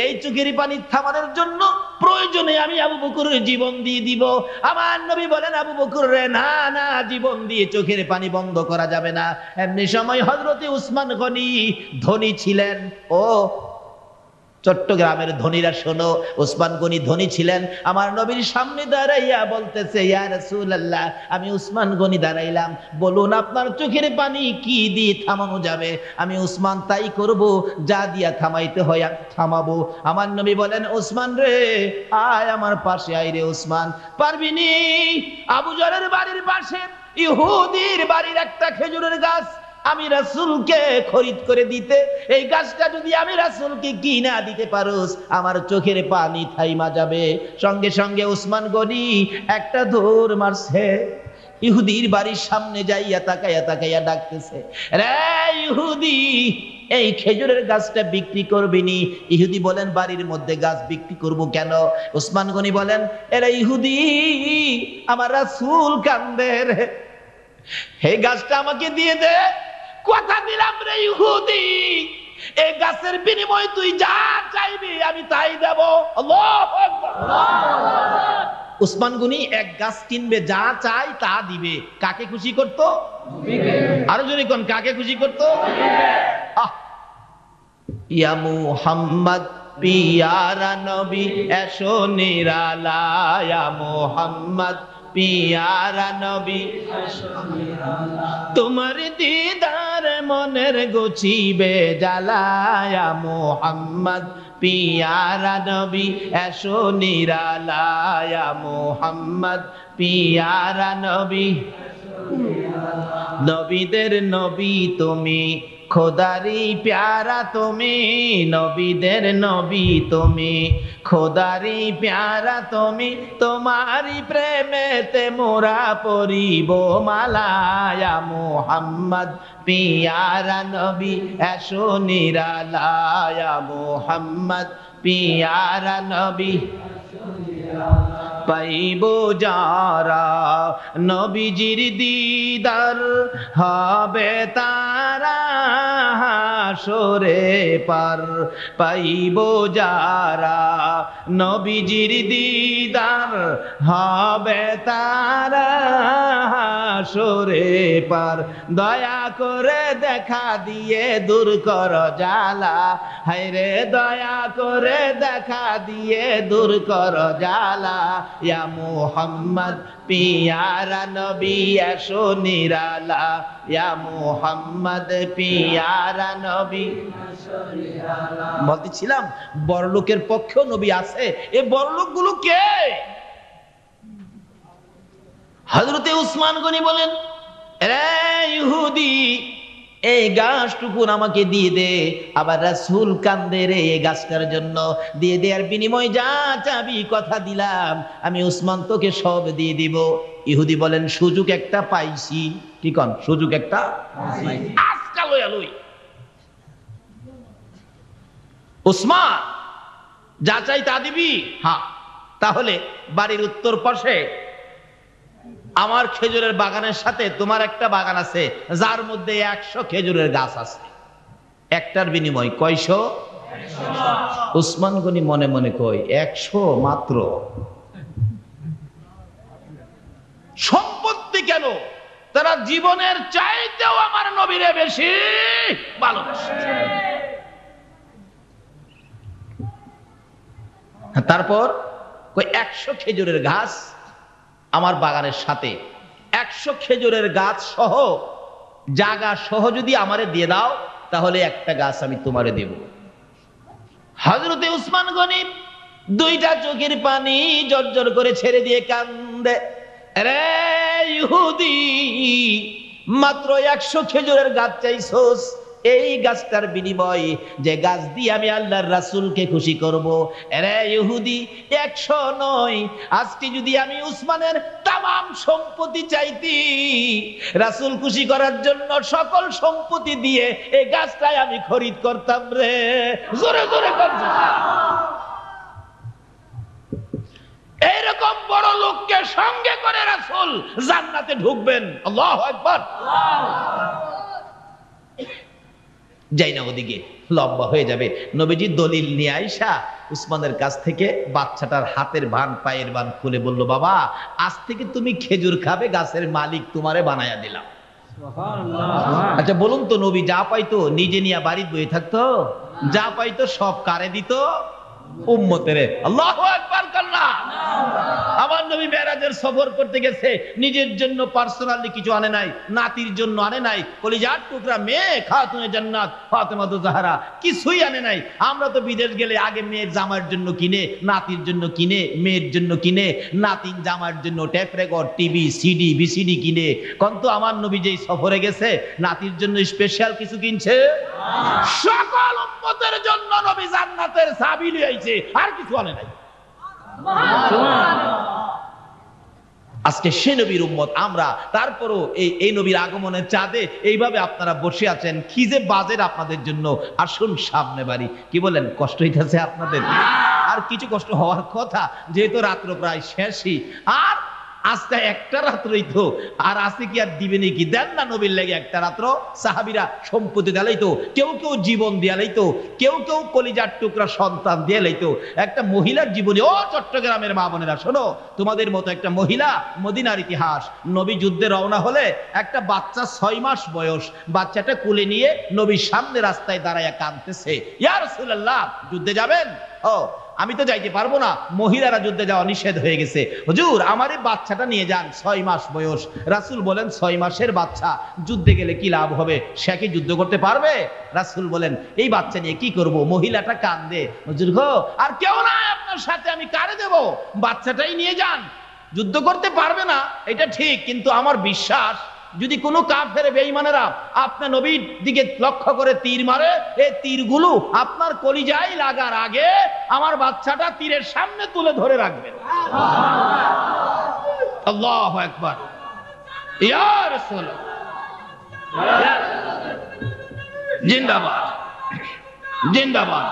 এই চোখের পানি থামানোর জন্য প্রয়োজনে আমি আবু বকরের জীবন দিয়ে দিব। আমার নবী বলেন, আবু বকর রে না না, জীবন দিয়ে চোখের পানি বন্ধ করা যাবে না। এমনি সময় হযরতে উসমান গনি ধনী ছিলেন, ও চট্টগ্রামের ধনীরা শোনো, ওসমান গনি ধনী ছিলেন। আমার নবীর সামনে দাঁড়াইয়া বলতেছে, ইয়া রাসূলুল্লাহ, আমি ওসমান গনি দাঁড়াইলাম, বলুন আপনার চোখের পানি কি দিয়ে থামানো যাবে? আমি ওসমান তাই করব, যা দিয়া থামাইতে হয় আমি থামাবো। আমার নবী বলেন, ওসমান রে আয় আমার পাশে, আয় রে ওসমান। পারবিনি? আবু জরের বাড়ির পাশে ইহুদির বাড়ির একটা খেজুরের গাছ আমি রাসূলকে খরিদ করে দিতে, এই গাছটা যদি আমি রাসূলকে কিনা দিতে পারোস, আমার চোখের পানি থাইমা যাবে। সঙ্গে সঙ্গে ওসমান গনি একটা দৌড় মারছে, ইহুদির বাড়ির সামনে যাইয়া তাকাইয়া তাকাইয়া ডাকতেছে, রে ইহুদি, এই খেজুরের গাছটা বিক্রি করবি নি? ইহুদি বলেন, বাড়ির মধ্যে গাছ বিক্রি করব কেন? ওসমান গনি বলেন, এরা ইহুদি, আমার রাসূল কান্দে রে, এই গাছটা আমাকে দিয়ে দে। কথা দিলাম রে ইহুদি, এই গাছের বিনিময়ে তুই যা চাইবি আমি তাই দেব। আল্লাহু আকবার। ওসমান গনি এক গাছ কিনবে, যা চাই তা দিবে। কাকে খুশি করতো? আরো জোরে কোন, কাকে খুশি করতো? ইয়া মুহাম্মদ পিয়ারা নবী এসো নিরালা, ইয়া মুহাম্মদ পিয়ারা নবী তোমার দিদার মনের গুছিবে জ্বালা, ইয়া মুহাম্মদ পিয়ারা নবী এসো নিরালা, ইয়া মুহাম্মদ পিয়ারা নবী। নবীদের নবী তুমি, খোদারি প্যারা তুমি, নবীদের নবী তুমি, খোদারি প্যারা তুমি, তোমারি প্রেমেতে মোরা পরিব মালা, ইয়া মুহাম্মদ পিয়ারা নবী এসো নিরালা, ইয়া মুহাম্মদ পিয়ারা নবী। পাইব যারা নবীজির দিদার, হবে তারা হাসরে পার। পাইব যারা নবীজির দিদার, হবে তারা হাসরে পার। দয়া করে দেখা দিয়ে দূর কর জ্বালা, হায়রে দয়া করে দেখা দিয়ে দূর কর জ্বালা, ইয়া মুহাম্মদ পিয়ারা নবী এসো নিরালা, ইয়া মুহাম্মদ পিয়ারা নবী। বলতেছিলাম বড়লোকের পক্ষেও নবী আছে। এই বড়লোক গুলো কে? হযরতে উসমান গনি বলেন, রে ইহুদি, এই গাছটুকুন আমাকে দিয়ে দে। আবার রাসূল কান্দে রে এই গাছটার জন্য, দিয়ে দে, আর বিনিময় যা চাবি কথা দিলাম আমি উসমান তোকে সব দিয়ে দিব। ইহুদি বলেন, সুযোগ একটা পাইছি। কি কন? সুযোগ একটা আজকাল লই উসমান, যা চাই তা দিবি? হ্যাঁ। তাহলে বাড়ির উত্তর পাশে আমার খেজুরের বাগানের সাথে তোমার একটা বাগান আছে, যার মধ্যে 100 খেজুরের গাছ আছে, একটার বিনিময় কয়শো? উসমান গনি মনে মনে কয়, 100 মাত্র? সম্পত্তি কেন, তারা জীবনের চাইতেও আমার নবীরে বেশি ভালোবাসে। তারপর 100 খেজুরের গাছ আমার বাগানের সাথে, 100 খেজুরের গাছ সহ জায়গা সহ যদি আমারে দিয়ে দাও, তাহলে একটা গাছ আমি তোমারে দেব। হযরতে উসমান গনি দুইটা চোখের পানি জর্জর করে ছেড়ে দিয়ে কান্দে, রে ইহুদি, মাত্র 100 খেজুরের গাছ চাইছোস, এই গাছটার বিনিময়ে যে গাছ দিয়ে আমি আল্লাহর রাসূলকে খুশি করব। রে ইহুদি, 100 নয়, আজকে যদি আমি উসমানের তামাম সম্পত্তি চাইতি, রাসূল খুশি করার জন্য সকল সম্পত্তি দিয়ে এই গাছটাই আমি খরিদ করতাম রে। জোরে জোরে করছে। এইরকম বড় লোককে সঙ্গে করে রাসূল জান্নাতে ঢুকবেন। আল্লাহু আকবার। যাই না ওদিকে, লম্বা হয়ে যাবে। নবীজি দলিল নিয়ে আইসা উসমানের কাছ থেকে বাচ্চাটার হাতের বান পায়ের বান খুলে বলল, বাবা আজ থেকে তুমি খেজুর খাবে, গাছের মালিক তোমারে বানায়া দিলাম। আচ্ছা বলুন তো, নবী যা পাইতো নিজে নিয়ে বাড়ির বয়ে থাকতো? যা পাইতো সব কারে দিত? উম্মতেরে। আল্লাহু আকবার কাল্লা। আমার নবী মেরাজের সফর করতে গেছে, নিজের জন্য পার্সোনালি কিছু আনে নাই, নাতির জন্য আনে নাই, কলিজার টুকরা মেয়ে খাতুনে জান্নাত ফাতেমা জাহরা কিছুই আনে নাই। আমরা তো বিদেশ গেলে আগে মেয়ের জামার জন্য কিনে, নাতির জন্য কিনে, মেয়ের জন্য কিনে, নাতিন জামার জন্য tape record, TV, CD, VCD কিনে। কিন্তু আমার নবী যেই সফরে গেছে, নাতির জন্য স্পেশাল কিছু কিনছে? সকল উম্মতের জন্য নবী জান্নাতের চাবি নিয়ে আইছে, আর কিছু আনে নাই। আজকে সে নবীর উম্মত আমরা, তারপরও এই নবীর আগমনের চাঁদে এইভাবে আপনারা বসে আছেন, কি যে বাজেট আপনাদের জন্য। আসুন সামনে বাড়ি। কি বলেন, কষ্ট হইতেছে আপনাদের? আর কিছু কষ্ট হওয়ার কথা, যেহেতু রাত্র প্রায় শেষই, আর আজকে একটা রাত্রই তো, আর আজকে কি আর দিবেন কি? দেন না নবীর লেগে একটা রাত্র। সাহাবীরা সম্পত্তি দিয়ে লাইতো, কেউ কেউ জীবন দিয়ে লাইতো, কেউ কেউ কলিজার টুকরা সন্তান দিয়ে লাইতো। একটা মহিলার জীবনে, ও চট্টগ্রামের মা বোনেরা শোনো, তোমাদের মতো একটা মহিলা, মদিনার ইতিহাস, নবী যুদ্ধে রওনা হলে একটা বাচ্চা 6 মাস বয়স, বাচ্চাটা কোলে নিয়ে নবীর সামনে রাস্তায় দাঁড়ায় কাঁদতেছে, ইয়া রাসূলুল্লাহ যুদ্ধে যাবেন? ও আমি তো যাইতে পারবো না, মহিলারা যুদ্ধে যাওয়া নিষেধ হয়ে গেছে, হুজুর আমার এই বাচ্চাটা নিয়ে যান, 6 মাস বয়স। রাসূল বলেন, 6 মাসের বাচ্চা যুদ্ধে গেলে কি লাভ হবে? সে কি যুদ্ধ করতে পারবে? রাসূল বলেন, এই বাচ্চা নিয়ে কি করব? মহিলাটা কান্দে, হুজুর গো আর কেউ নাই আপনার সাথে, আমি কারে দেব? বাচ্চাটাই নিয়ে যান। যুদ্ধ করতে পারবে না এটা ঠিক, কিন্তু আমার বিশ্বাস যদি কোনো কাফের বেঈমানেরা আপনার নবীর দিকে লক্ষ্য করে তীর মারে, এই তীরগুলো আপনার কলিজায় লাগার আগে আমার বাচ্চাটা তীরের সামনে তুলে ধরে রাখবেন। আল্লাহু আকবার, ইয়া রাসূলুল্লাহ, জিন্দাবাদ জিন্দাবাদ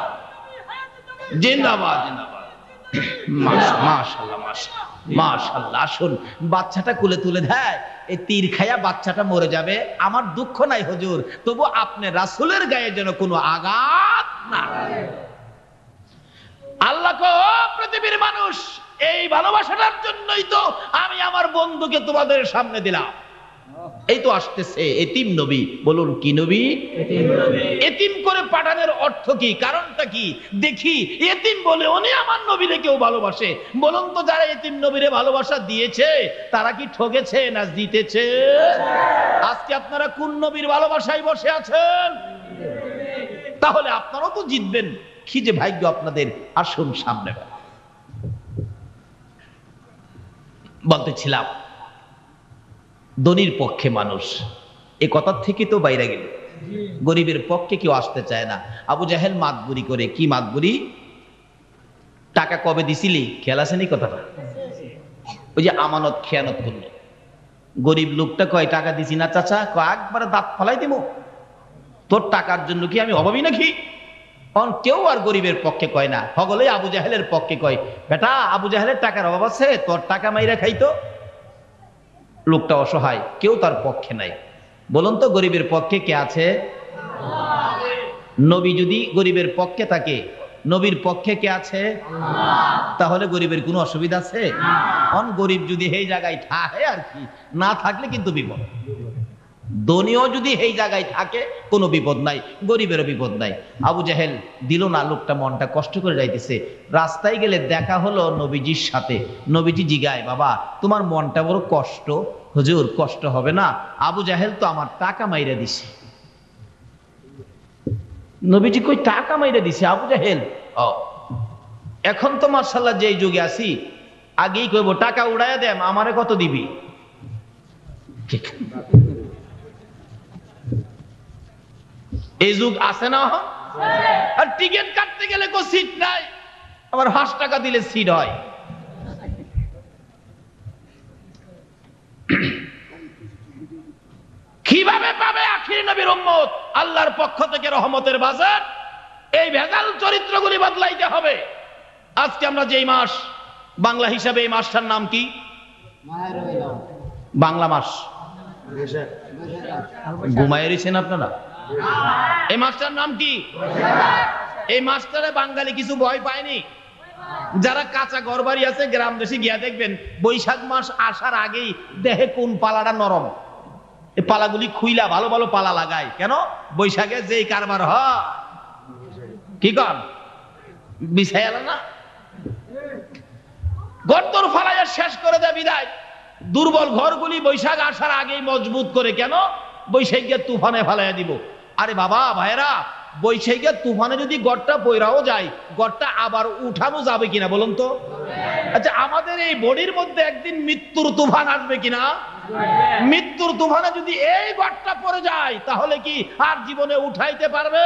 জিন্দাবাদ জিন্দাবাদ। মাশাআল্লাহ মাশাআল্লাহ। আসুন, বাচ্চাটা কোলে তুলে দেয়, এই তীর খায়া বাচ্চাটা মরে যাবে, আমার দুঃখ নাই হুজুর, তবু আপনি রাসূলের গায়ে যেন কোনো আঘাত না। আল্লাহ কো, পৃথিবীর মানুষ, এই ভালোবাসাটার জন্যই তো আমি আমার বন্ধুকে তোমাদের সামনে দিলাম। এই তো আসতেছে এতিম নবী। বলুন কি নবী? এতিম করে পাঠানোর অর্থ কি, কারণটা কি? দেখি এতিম বলে উনি আমার নবীরে কেউ ভালোবাসে? বলুন তো, যারা এতিম নবীরে ভালোবাসা দিয়েছে তারা কি ঠকেছে না জিতেছে? আজকে আপনারা কোন নবীর ভালোবাসায় বসে আছেন? তাহলে আপনারাও তো জিতবেন। কি যে ভাগ্য আপনাদের। আসুন সামনে। বলতেছিলাম ধনীর পক্ষে মানুষ, এ কথার থেকে তো বাইরে গেল, গরিবের পক্ষে কেউ আসতে চায় না। আবু জাহেল মাতবুরি করে, কি মাতবুরি? টাকা কবে দিছিলি, খেয়াল আছে নি কথাটা? ওই যে আমানত খেয়ানত করলো। গরিব লোকটা কয়, টাকা দিছি না চাচা। কয়, একবারে দাঁত ফালাই দিব, তোর টাকার জন্য কি আমি অভাবী নাকি? কেউ আর গরিবের পক্ষে কয় না, সকলে আবু জাহেলের পক্ষে কয়, বেটা আবু জাহেলের টাকার অভাব আছে, তোর টাকা মাইরা খাইতো। লোকটা অসহায়, কেউ তার পক্ষে নাই। বলুন তো, গরিবের পক্ষে কে আছে? নবী যদি গরিবের পক্ষে থাকে, নবীর পক্ষে কে আছে? তাহলে গরিবের কোনো অসুবিধা আছে? গরিব যদি এই জায়গায় থাকে আর কি, না থাকলে কিন্তু বিপদ। ধনীও যদি এই জায়গায় থাকে কোনো বিপদ নাই, গরিবেরও বিপদ নাই। আবু জাহেল দিল না, লোকটা মনটা কষ্ট করে যাইতেছে। রাস্তায় গেলে দেখা হলো নবীজির সাথে। নবীজি জিগায়, বাবা তোমার মনটা বড় কষ্ট। হুজুর কষ্ট হবে না, আবু জাহেল তো আমার টাকা মাইরা দিছে। নবীজি কই, টাকা মাইরা দিছে আবু জাহেল? ও এখন তো মাশাআল্লাহ যেই যুগে আছি, আগেই কইব টাকা উড়াইয়া দেম, আমারে কত দিবি? এই যুগ আছে না? আর টিকিট কাটতে গেলে কো সিট নাই, আবার 5 টাকা দিলে সিট হয়। কিভাবে পাবে আখির নবীর উম্মত আল্লাহর পক্ষ থেকে রহমতের বাজার? এই ভেজাল চরিত্রগুলি বদলাইতে হবে। আজকে আমরা যেই মাস বাংলা হিসাবে, এই মাসটার নাম কি? বাংলা মাস ঘুমায় রয়েছেন আপনারা? এই মাসটার নাম কি? এই মাসটারে বাঙালি কিছু ভয় পায়নি। যারা কাঁচা ঘর বাড়ি আছে গ্রাম দেশে গিয়া দেখবেন, বৈশাখ মাস আসার আগেই দেহে কোন পালাটা নরম। এই পালাগুলি খুইলা ভালো ভালো পালা লাগায় কেন? বৈশাখে যেই কারবার হয় কি কর বিছাইল না, গর্তর ফালাইয়া শেষ করে দেয় বিদায়। দুর্বল ঘরগুলি বৈশাখ আসার আগেই মজবুত করে কেন? বৈশাখের তুফানে ফালাইয়া দিব। আরে বাবা ভাইরা, বৈশাখের তুফানে যদি গড়টা বইরাও যায়, গড়টা আবার উঠানো যাবে কিনা বলুন তো? আচ্ছা, আমাদের এই বডির মধ্যে একদিন মৃত্যুর তুফান আসবে কিনা? মৃত্যুর তুফানে যদি এই গড়টা পড়ে যায় তাহলে কি আর জীবনে উঠাইতে পারবে?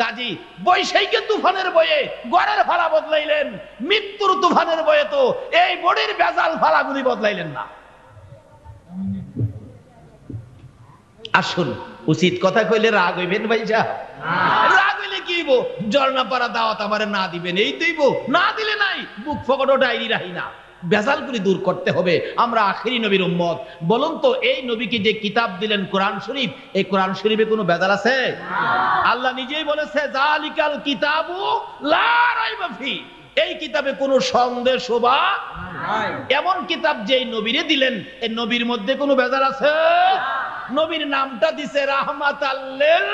কাজী বৈশাখের তুফানের বয়ে গড়ের ফালা বদলাইলেন, মৃত্যুর তুফানের বয়ে তো এই বডির বেজাল ফালাগুলি বদলাইলেন না। আসুন, উচিত কথা কইলে রাগ হইবেন ভাই সাহেব? রাগ হইলে কি হইব? জর্না পাড়া দাওয়াত আমারে না দিবেন এই তৈব, না দিলে নাই, বুক ফকটো ডায়েরি রাহি না। বেজালগুলি দূর করতে হবে। আমরা আখেরি নবীর উম্মত। বলুন তো, এই নবীকে যে কিতাব দিলেন কোরআন শরীফ, এই কোরআন শরীফে কোনো বেজাল আছে? আল্লাহ নিজেই বলেছে যালিকাল কিতাবু লা রাইবা ফি, এই কিতাবে কোনো সন্দেহ বা এমন কিতাব যেই নবীরে দিলেন, এই নবীর মধ্যে কোনো বেজাল আছে? নবীর নামটা দিছে রাহমাতাল লিল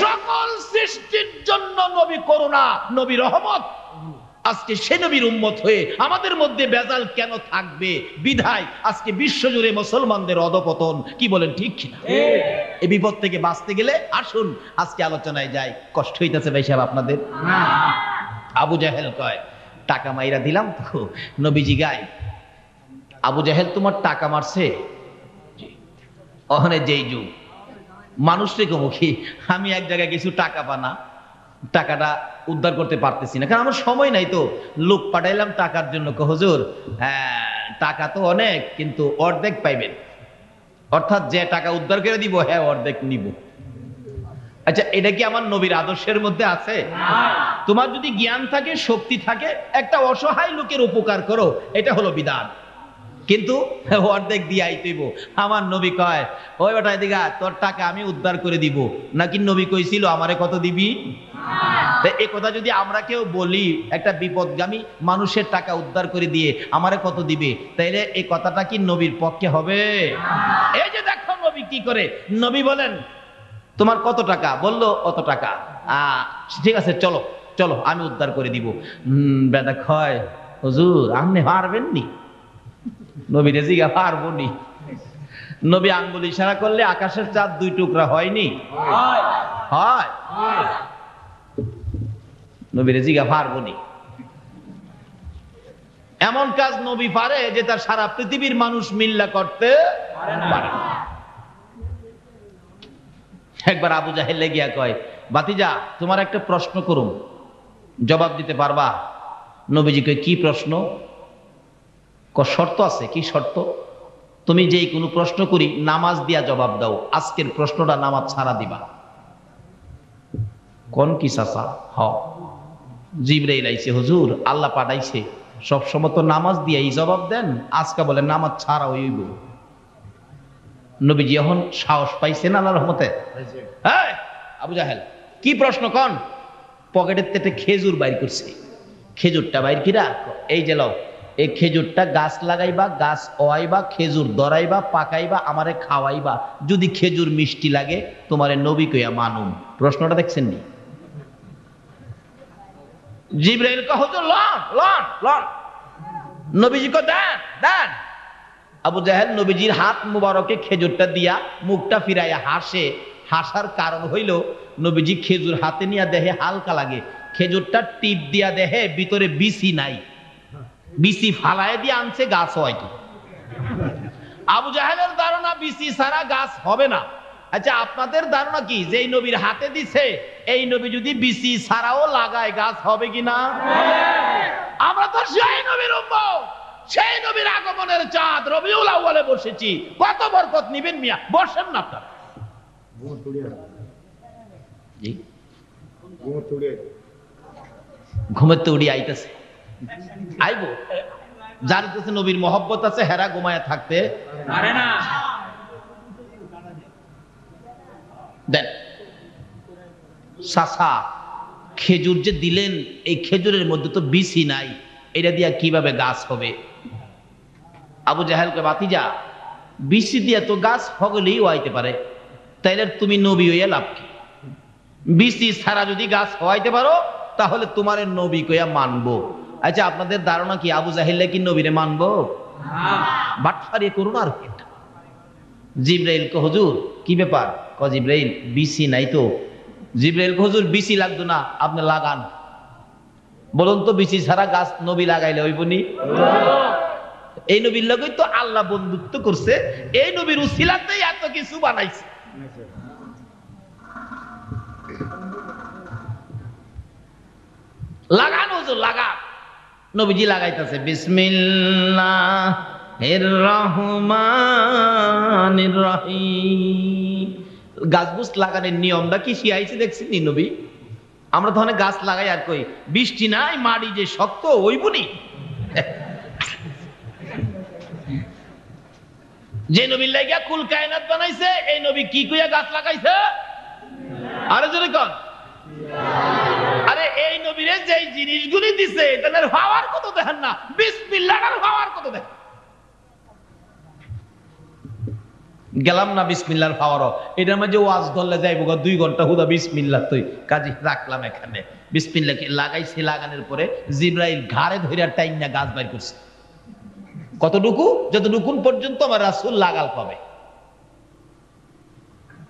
সকল সৃষ্টির জন্য। নবী করুণা, নবী রহমত। আজকে সে নবীর উম্মত হয়ে আমাদের মধ্যে বেজাল কেন থাকবে? বিধায় আজকে বিশ্বজুড়ে মুসলমানদের অধপতন। কি বলেন, ঠিক কিনা? এই বিপদ থেকে বাঁচতে গেলে আসুন আজকে আলোচনায় যাই। কষ্ট হইতেছে ভাই সাহেব আপনাদের? আবু জাহেল কয় টাকা মাইরা দিলাম তো। নবীজি গায়, আবু জাহেল তোমার টাকা মারছে? ওখানে যেই যুগ মানুষরে কমুখী, আমি এক জায়গায় কিছু টাকা পানা, টাকাটা উদ্ধার করতে পারতেছি না, কারণ আমার সময় নাই। তো লোক পাঠাইলাম টাকার জন্য। হুজুর টাকা তো অনেক, কিন্তু অর্ধেক পাইবেন, অর্থাৎ যে টাকা উদ্ধার করে দিব হ্যাঁ অর্ধেক নিব। আচ্ছা, এটা কি আমার নবীর আদর্শের মধ্যে আছে? তোমার যদি জ্ঞান থাকে, শক্তি থাকে, একটা অসহায় লোকের উপকার করো, এটা হলো বিধান। কিন্তু অর্ধেক দিয়ে আইতেইব। আমার নবী কয়, ওই বেটা দিঘা, তোর টাকা আমি উদ্ধার করে দিব। নাকি নবী কইছিল আমারে কত দিবি? এই কথা যদি আমরা কেউ বলি, একটা বিপদগামী মানুষের টাকা উদ্ধার করে দিয়ে আমারে কত দিবে, তাইলে এই কথাটা কি নবীর পক্ষে হবে? এই যে দেখো নবী কি করে। নবী বলেন তোমার কত টাকা? বললো অত টাকা। ঠিক আছে, চলো চলো আমি উদ্ধার করে দিব। বেদা কয়, হুজুর আপনি পারবেন নি? নবী রেজিগা পারবো নি? নবী আঙ্গুল ইশারা করলে আকাশের চাঁদ দুই টুকরা হয়নি? হয়। নবী রেজিগা পারবো নি? এমন কাজ নবী পারে যে তার সারা পৃথিবীর মানুষ মিল্লা করতে পারে না। একবার আবু জাহেল গিয়া কয়, বাতিজা তোমার একটা প্রশ্ন করুম, জবাব দিতে পারবা? নবীজি কয়, কি প্রশ্ন? শর্ত আছে। কি শর্ত? তুমি যেই কোনো প্রশ্ন করি নামাজ দিয়া জবাব দাও। আজকের প্রশ্নটা নামাজ ছাড়া দিবা। কোন কি চাচা? হ, জিবরাইল আইছে হুজুর, আল্লাহ পাঠাইছে, সবসময় তো নামাজ দিয়াই জবাব দেন, আজকে বলে নামাজ ছাড়া হইব। নবীজি এখন সাহস পাইছেন আল্লাহর রহমতে। আবু জাহেল কি প্রশ্ন কন? পকেটের থেকে খেজুর বাইর করছে। খেজুরটা বাইর কিরা, এই যে লও, এই খেজুরটা গাছ লাগাইবা, গাছ ওয়াইবা, খেজুর ধরাইবা, পাকাইবা, আমারে খাওয়াইবা। যদি খেজুর মিষ্টি লাগে তোমারে নবী কইয়া মানুম। প্রশ্নটা দেখছেন নি? জিবরাইল কয়, হুজুর লন লন লন। নবীজি কয়, দেন দেন। আবু জাহেল নবীজির হাত মুবারকে খেজুরটা দিয়া মুখটা ফিরাইয়া হাসে। হাসার কারণ হইল নবীজি খেজুর হাতে নিয়ে দেহে হালকা লাগে, খেজুরটা টিপ দিয়া দেহে ভিতরে বিসি নাই, বিসি ফালায় দিয়ে আনছে গাছ হয়তো। আবু জাহেলের ধারণা বিসি ছাড়া গাছ হবে না। আচ্ছা, আপনাদের ধারণা কি? যে এই নবীর হাতে দিছে, এই নবী যদি বিসি ছাড়াও লাগায় গাছ হবে কিনা? আমরা তো সেই নবীর উম্মত, সেই নবীর আগমনের চাঁদ রবিউল আউয়ালে বসেছি। কত বরকত নিবেন মিয়া, বসেন না আপনারা। ঘুমের তো উড়ি আইতেছে, আইব। যার কাছে নবীর মহব্বত আছে হেরা ঘুমায়া থাকতে পারে না। দেন চাচা, খেজুর যে দিলেন, এই খেজুরের মধ্যে তো বিসি নাই, এটা দিয়া কিভাবে গাছ হবে? আবু জাহেলকে, বাতিজা বিসি দিয়া তো গাছ হগলেই হওয়াইতে পারে, তাইলে তুমি নবী হইয়া লাভ কি? বিসি ছাড়া যদি গাছ হওয়াইতে পারো তাহলে তোমার নবী কইয়া মানবো। আচ্ছা, আপনাদের ধারণা কি আবু জাহিল্লা কি নবীরে মানবো? বাটফারি করুন আর কি। জিব্রাইল কো হুজুর কি ব্যাপার? ক জিব্রাইল বিসি নাই তো। জিব্রাইল কো হুজুর বিসি লাগতো না, আপনি লাগান। বলুন তো বিসি ছাড়া গাছ নবী লাগাইলে হইবনি? এই নবীর লগেই তো আল্লাহ বন্ধুত্ব করছে, এই নবীর উসিলাতেই এত কিছু বানাইছে। লাগান হুজুর লাগান। নবীজি লাগাইতেছে বিসমিল্লাহির রহমানির রহিম। গাছ বুছ লাগানোর নিয়মটা কি শিখাইছে দেখছেন নি নবী? আমরা তো অনেক গাছ লাগাই আর কই বৃষ্টি নাই, মাটি যে শক্ত হইবনি। যে নবীর লাগিয়া কুল কায়নাত বানাইছে, এই নবী কি কইয়া গাছ লাগাইছে? আরে জোরে কন। আরে এই নবীরে যেই জিনিসগুলি দিছে তাদের পাওয়ার কত দেখেন না, বিসমিল্লাহর পাওয়ার কত দেখেন। গেলাম না বিসমিল্লাহর পাওয়ারও, এটার মধ্যে ওয়াজ ধরলে যাইব 2 ঘন্টা হুদা বিসমিল্লাহ তুই কাজী রাখলাম এখানে। বিসমিল্লাহকে লাগাইছে, লাগানোর পরে জিব্রাইল ঘাড়ে ধইরা টাইনা গাছ বাইর করছে। কতটুকু? যতটুকু পর্যন্ত আমার রাসূল লাগাল পাবে।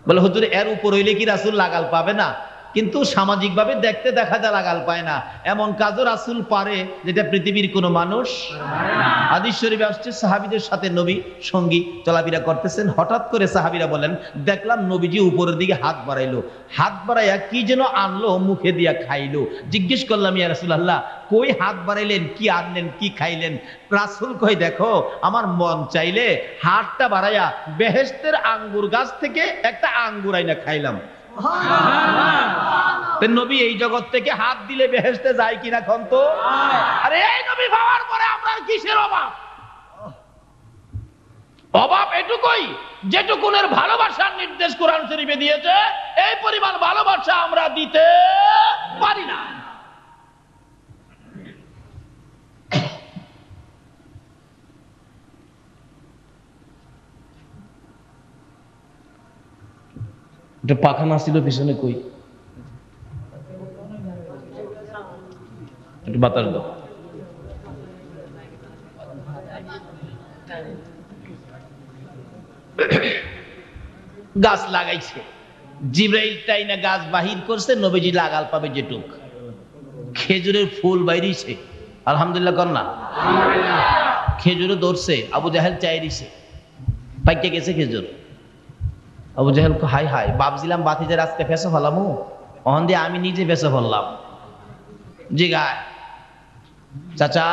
বলে হুজুর এর উপর হইলে কি রাসূল লাগাল পাবে না? কিন্তু সামাজিকভাবে দেখতে দেখা যায় লাগাল পায় না, এমন কাজও রাসূল পারে যেটা পৃথিবীর কোনো মানুষ। হাদিস শরীফে আসছে সাহাবীদের সাথে নবী সঙ্গী চলাফেরা করতেছেন, হঠাৎ করে সাহাবীরা বলেন দেখলাম নবীজি উপরের দিকে হাত বাড়াইলো, হাত বাড়াইয়া কি যেন আনলো মুখে দিয়া খাইলো। জিজ্ঞেস করলাম ইয়া রাসূলুল্লাহ কই হাত বাড়াইলেন, কি আনলেন, কি খাইলেন? রাসূল কই দেখো আমার মন চাইলে হাতটা বাড়াইয়া বেহেশতের আঙ্গুর গাছ থেকে একটা আঙ্গুর আইনা খাইলাম। নবী এই জগৎ থেকে হাত দিলে বেহেশতে যায় কিনা কোন তো? আরে এই নবী পাওয়ার পরে আমরা কিসের অভাব? অভাব এটুকুই যেটুকুনের ভালোবাসার নির্দেশ কোরআন শরীফে দিয়েছে, এই পরিমাণ ভালোবাসা আমরা দিতে পারি না। এটা পাখানা ছিল পিছনে কই, একটু বাতাস দাও। গাছ লাগাইছে, জিব্রাইল টাইনা গাছ বাহির করছে, নবীজি লাগাল পাবে যেটুক। খেজুরের ফুল বাইরিছে, আলহামদুলিল্লাহ কর না। খেজুরে ধরছে, আবু জাহেল চাইরিছে, পাইকে গেছে খেজুর। আবু জাহেল হাই হাই ভাবছিলাম বাতিজের আজকে ফেসে ফেলামু, অহন দিয়ে আমি নিজে ফেসে ফেললাম। জি গায় চাচা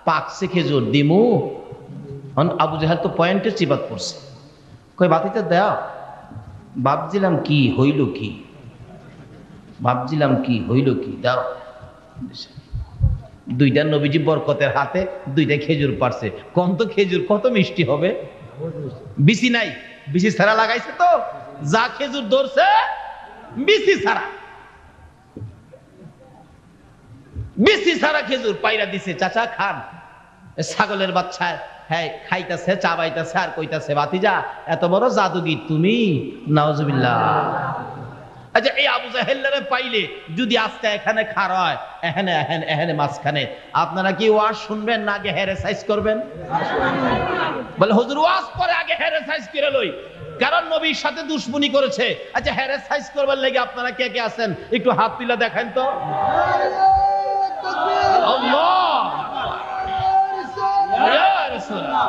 পাকছে খেজুর দিমু। আবু জাহেল তো পয়েন্টের চিবাত পড়ছে, কই বাতিতে দেও। ভাবছিলাম কি হইল কি, ভাবছিলাম কি হইল কি, দাও। দুইটা নবীজি বরকতের হাতে দুইটা খেজুর পারছে। কোন তো খেজুর কত মিষ্টি হবে। বিসি নাই, বিসি ছাড়া লাগাইছে তো, যা খেজুর ধরছে বিসি ছাড়া, বিসি ছাড়া খেজুর পাইরা দিছে। চাচা খান। ছাগলের বাচ্চা হ্যাঁ খাইতেছে, চাবাইতেছে আর কইতাছে ভাতিজা এত বড় জাদুগির তুমি, নাউজুবিল্লাহ। আচ্ছা এই আবু জাহেলরে পাইলে যদি আজকে এখানে খাড়া হয়, এখানে এখানে এখানে মাঝখানে, আপনারা কি ওয়াজ শুনবেন না আগে হেরে সাইজ করবেন? বলে হুজুর ওয়াজ পরে আগে হেরে সাইজ করে লই, কারণ নবীর সাথে দুশমনি করেছে। আচ্ছা হেরে সাইজ করবার লেগে আপনারা কে কে আছেন একটু হাত তুলে দেখেন তো। আল্লাহ ইয়া রাসূলুল্লাহ,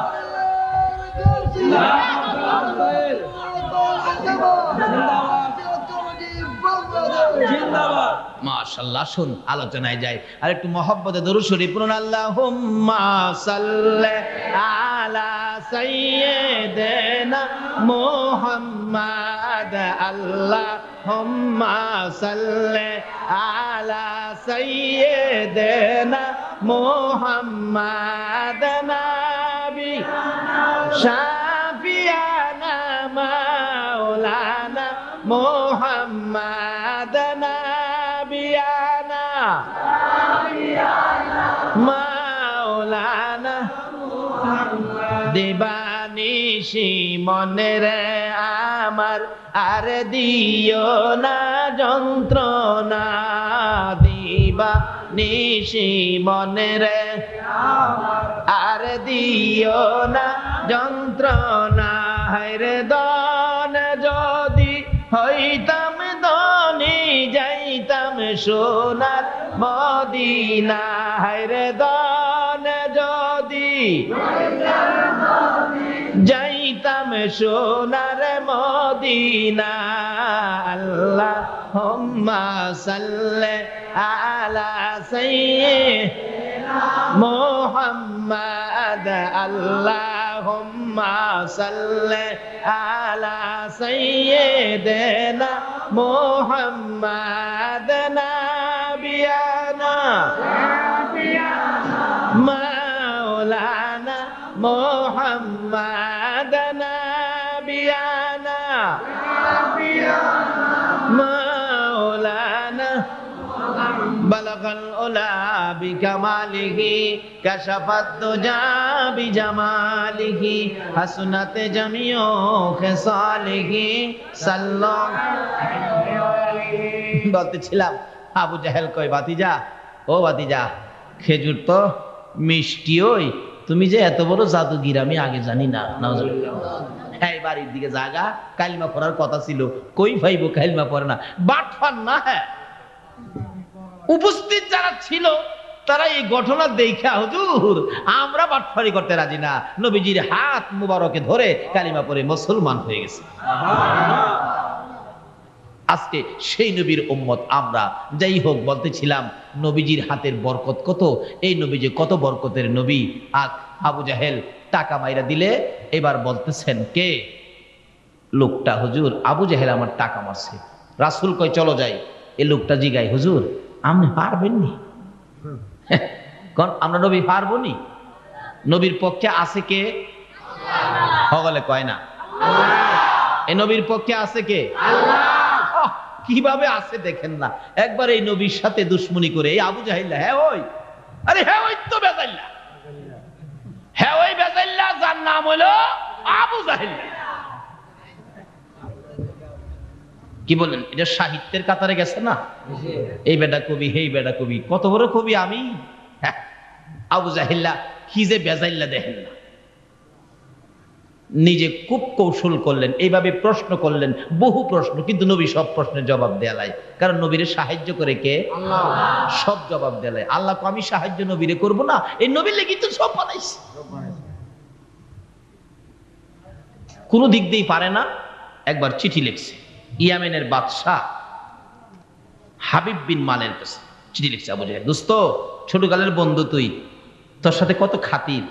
মাশাআল্লাহ। শুন আলোচনায় যাই, আর একটু মহব্বতে দরুদ শরীফ পড়ুন। আল্লাহুম্মা সাল্লি আলা সাইয়্যিদিনা মুহাম্মাদ, আল্লাহুম্মা সাল্লি আলা সাইয়্যিদিনা মুহাম্মাদ নাবি শাফিয়ানা মাওলানা মুহাম্মাদ নাবিয়ানা মাওলানা। দিবানিশি মনে রে আমার আর দিও না যন্ত্রণা দিবানিশি মনে রে আর দিও না যন্ত্রণা হায়রে দন যদি হইতাম ধনী যাইতাম সোনার মদিনা হায়রে দন যদি যাইতাম সোনার মদিনা আল্লাহুম্মা সাল্লি আলা সাইয়্যিদিনা মুহাম্মাদ আল্লাহুম্মা সাল্লি আলা সাইয়্যিদিনা মুহাম্মাদ নাবিয়ানা মাওলানা মুহাম্মাদ নাবিয়ানা মাওলানা বালাগাল উলা বিকামালিহি কাশাফাত দুজা বিজামালিহি হাসনাত জামিউ খিসালিহি সাল্লাল্লাহু বলতেছিলাম আবু জাহেল কয় ভাতিজা ও ভাতিজা খেজুর তো মিষ্টি ওই তুমি যে এত বড় জাদুগির আমি আগে জানি না নাউজুবিল্লাহ এই বাড়ির দিকে জায়গা কালিমা পড়ার কথা ছিল কই ভাইবো কালিমা পড়ে না বাটফার না হ্যাঁ উপস্থিত যারা ছিল তারা এই ঘটনা দেখা হুজুর আমরা বাটফারি করতে রাজি না নবীজির হাত মুবারকে ধরে কালিমা পড়ে মুসলমান হয়ে গেছে আজকে সেই নবীর উম্মত আমরা যাই হোক বলতেছিলাম নবীজির হাতের বরকত কত এই নবী যে কত বরকতের নবী আবু জাহেল টাকা মাইরা দিলে এবার বলতেছেন কে লোকটা হুজুর আবু জাহেল আমার টাকা মারছে রাসূল কয় চলো যাই এই লোকটা জিগাই হুজুর আপনি পারবেন নি কোন আমরা নবী পারবো নি নবীর পক্ষে আছে কে হগলে কয় না এই নবীর পক্ষে আছে কে আল্লাহ কিভাবে আছে দেখেন না একবার এই নবীর সাথে দুশমনি করে এই আবু জাহেল হ্যাঁ ওই আরে হ্যাঁ ওই তো বেজাইল্লা হ্যাঁ ওই বেজাইল্লা যার নাম হলো আবু জাহেল কি বলেন এটা সাহিত্যের কাতারে গেছে না এই বেটা কবি হেই বেটা কবি কত বড় কবি আমি আবু জাহেল্লা কি যে বেজাইল্লা দেখেন না নিজে খুব কৌশল করলেন এইভাবে প্রশ্ন করলেন বহু প্রশ্ন কিন্তু নবী সব প্রশ্নের জবাব দেয়ালাই কারণ নবীরে সাহায্য করে কে আল্লাহ সব জবাব দেয়ালাই আল্লাহ আমি সাহায্য নবীরে করব না এই নবীর লেগে তো সব বানাইছে কোন দিক দিয়েই পারে না একবার চিঠি লিখছে ইয়ামেনের বাদশাহ হাবিব বিন মালের কাছে চিঠি লিখছে আবু জাহেল দোস্ত ছোটকালের বন্ধু তুই তোর সাথে কত খাতির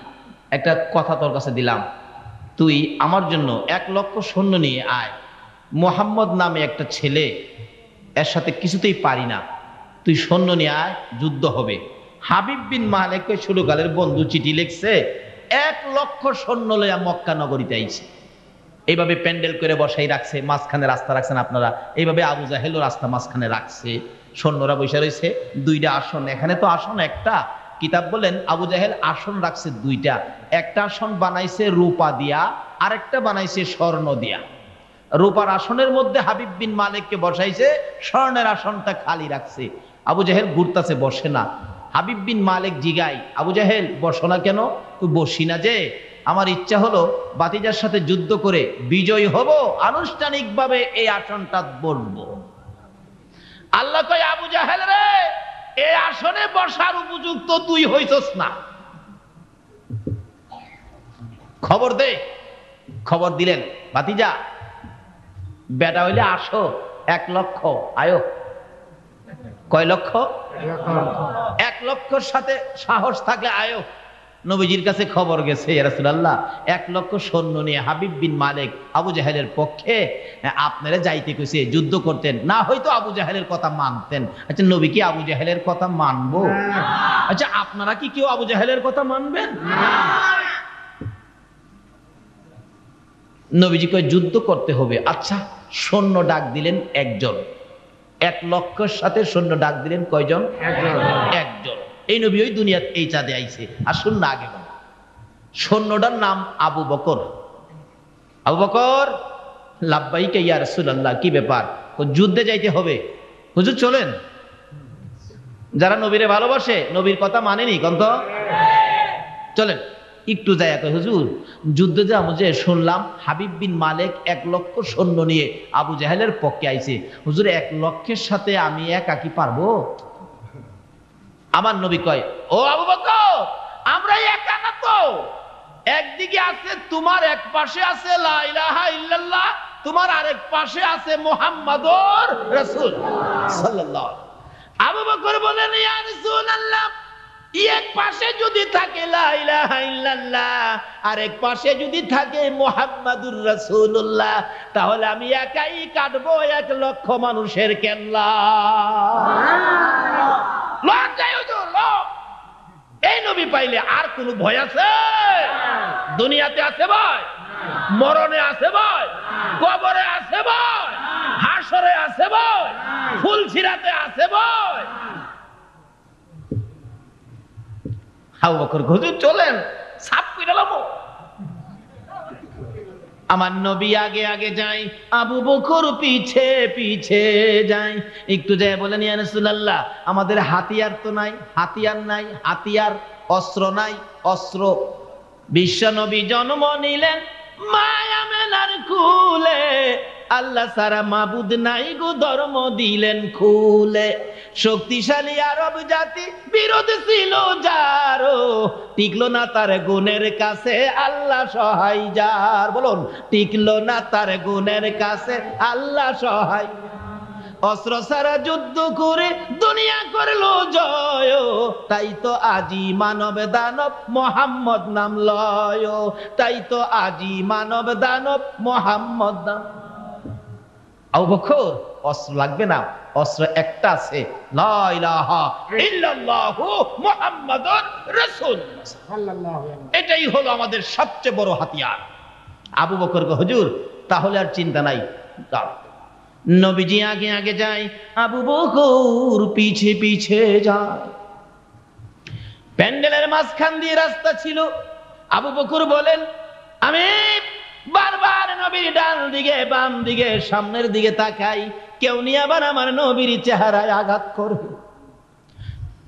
একটা কথা তোর কাছে দিলাম তুই আমার জন্য 1,00,000 সৈন্য নিয়ে আয় মোহাম্মদ নামে একটা ছেলে এর সাথে কিছুতেই পারি না তুই সৈন্য নিয়ে আয় যুদ্ধ হবে হাবিব বিন মালিক ছোটকালের বন্ধু চিঠি লিখছে 1,00,000 সৈন্য লইয়া মক্কা নগরীতে আইছে এইভাবে প্যান্ডেল করে বসাই রাখছে মাঝখানে রাস্তা রাখছেন আপনারা এইভাবে আবু জাহেলও রাস্তা মাঝখানে রাখছে সৈন্যরা বসে রয়েছে দুইটা আসন এখানে তো আসন একটা কিতাব বলেন আবু জাহেল আসন রাখছে দুইটা একটা আসন বানাইছে রূপা দিয়া আরেকটা বানাইছে স্বর্ণ দিয়া রূপার আসনের মধ্যে হাবিব বিন মালিককে বসাইছে স্বর্ণের আসনটা খালি রাখছে আবু জাহেল ঘুরতাছে বসে না হাবিব বিন মালিক জিগাই আবু জাহেল বসো না কেন তুই বসি না যে আমার ইচ্ছা হলো বাতিজার সাথে যুদ্ধ করে বিজয় হব আনুষ্ঠানিকভাবে এই আসনটা বসবো আল্লাহ কয় আবু জাহেল রে এই আসনে বসার উপযুক্ত তুই হইছস না খবর দে খবর দিলেন ভাতিজা বেটা হইলে আসো 1,00,000 আয়ো কয় লক্ষ 1,00,000 সাথে সাহস থাকলে আয়ো নবীজির কাছে খবর গেছে ইয়া রাসূলুল্লাহ 1,00,000 সৈন্য নিয়ে হাবিব বিন মালিক আবু জাহেলের পক্ষে আপনারা যাইতে কইছে যুদ্ধ করতেন না হয়তো আবু জাহেলের কথা মানতেন আচ্ছা নবী কি আবু জাহেলের কথা মানবো আচ্ছা আপনারা কি কেউ আবু জাহেলের কথা মানবেন না নবীজি কয় যুদ্ধ করতে হবে আচ্ছা সৈন্য ডাক দিলেন একজন 1,00,000 সাথে সৈন্য ডাক দিলেন কয়জন একজন এই নবী ওই দুনিয়াতে এই চাঁদে আইছে আসুন না আগে সৈন্যটার নাম আবু বকর। আবু বকর, লাব্বাইকা ইয়া রাসূলুল্লাহ, কি ব্যাপার? যুদ্ধে যাইতে হবে। হুজুর চলেন। যারা নবীরে ভালোবাসে, নবীর কথা মানেনি কন্ত, চলেন একটু যাই। হুজুর যুদ্ধে যাবো, যে শুনলাম হাবিব বিন মালিক 1 লক্ষ সৈন্য নিয়ে আবু জাহেলের পক্ষে আইছে। হুজুর 1 লক্ষের সাথে আমি একা কি পারবো? আমার নবী কয়, ও আবু বকর, আমরা একা না তো। একদিকে আছে তোমার, এক পাশে আছে লা ইলাহা ইল্লাল্লাহ, তোমার আরেক পাশে আছে মুহাম্মাদুর রাসূল সাল্লাল্লাহু। আবু বকর বলেন, ইয়া রাসূলুল্লাহ, এক পাশে যদি থাকে লা ইলাহা ইল্লাল্লাহ, আরেক পাশে যদি থাকে মুহাম্মাদুর রাসূলুল্লাহ, তাহলে আমি একাই কাটবো 1 লক্ষ মানুষের কেল্লা। এই নবী পাইলে আর কোন ভয় আছে? দুনিয়াতে আছে ভয়, মরণে আছে ভয়, কবরে আছে ভয়, হাসরে আছে ভয়, ফুলসিরাতে আছে ভয়। আবু বকর, হুজুর চলেন, সাপ কইরালাম। আমার নবী আগে আগে যায়, আবু বকর পিছে পিছে যায়। একটু যায় বলেন, ইয়া রাসূলুল্লাহ, আমাদের হাতিয়ার তো নাই, হাতিয়ার নাই, হাতিয়ার, অস্ত্র নাই, অস্ত্র। বিশ্ব নবী জন্ম নিলেন মায়া মেনার কুলে, আল্লাহ সারা মাবুদ নাই গো, ধর্ম দিলেন খুলে। শক্তিশালী আরব জাতি বিরোধ ছিল যারো, টিকলো না তার গুণের কাছে আল্লাহ সহায় যার। বলুন, টিকলো না তার গুণের কাছে আল্লাহ সহায়। অস্ত্র ছাড়া যুদ্ধ করে দুনিয়া করলো জয়, তাই তো আজি মানব দানব মোহাম্মদ নাম লয়, তাই তো আজি মানব দানব মোহাম্মদ নাম। আবু বকর, অস্ত্র লাগবে না, অস্ত্র একটা আছে, লা ইলাহা ইল্লাল্লাহু মুহাম্মাদুর রাসূলুল্লাহ সাল্লাল্লাহু আলাইহি ওয়াসাল্লাম। এটাই হলো আমাদের সবচেয়ে বড় হাতিয়ার। আবু বকর কো, হুজুর তাহলে আর চিন্তা নাই। নবীজি আগে আগে যায়, আবু বকর পিছে পিছে যায়। প্যান্ডেলের মাঝখান দিয়ে রাস্তা ছিল। আবু বকর বলেন, আমি বারবার নবীর ডান দিকে বাম দিকে সামনের দিকে তাকাই, কেউ নিয়ে আবার আমার নবীর চেহারায় আঘাত করবে।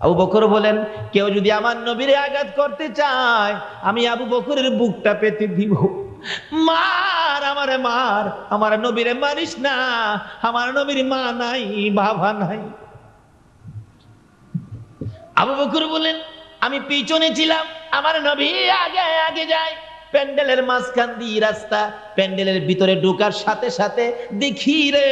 আবু বকর বলেন, কেউ যদি আমার নবীরে আঘাত করতে চায়, আমি আবু বকরের বুকটা পেতে দিব। মার, আমারে মার, আমার নবীরে মারিস না, আমার নবীর মা নাই, বাবা নাই। আবু বকর বলেন, আমি পিছনে ছিলাম, আমার নবী আগে আগে যায়। প্যান্ডেলের মাঝখান দিয়ে রাস্তা, প্যান্ডেলের ভিতরে ঢোকার সাথে সাথে দেখি রে,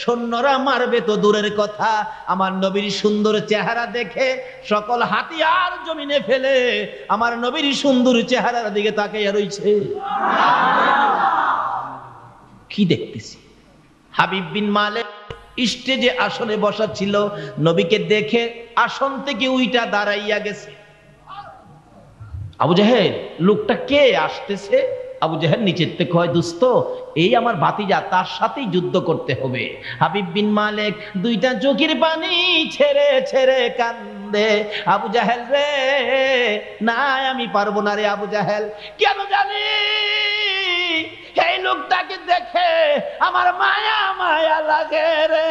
সৈন্যরা মারবে তো দূরের কথা, আমার নবীর সুন্দর চেহারা দেখে সকল হাতিয়ার জমিনে ফেলে আমার নবীর সুন্দর চেহারার দিকে তাকিয়ে রইছে। কি দেখতেছি? হাবিব বিন মালিক স্টেজে আসনে বসা ছিল, নবীকে দেখে আসন থেকে উইটা দাঁড়াইয়া গেছে। আবু জাহেল, লোকটা কে আসতেছে? আবু জাহেল নিচের থেকে কয়, দোস্ত এই আমার ভাতিজা, তার সাথেই যুদ্ধ করতে হবে। হাবিব বিন মালিক 2টা চোখের পানি ছেড়ে ছেড়ে কান্দে। আবু জাহেল রে, না আমি পারবো না রে আবু জাহেল। কেন জানি এই লোকটাকে দেখে আমার মায়া মায়া লাগে রে।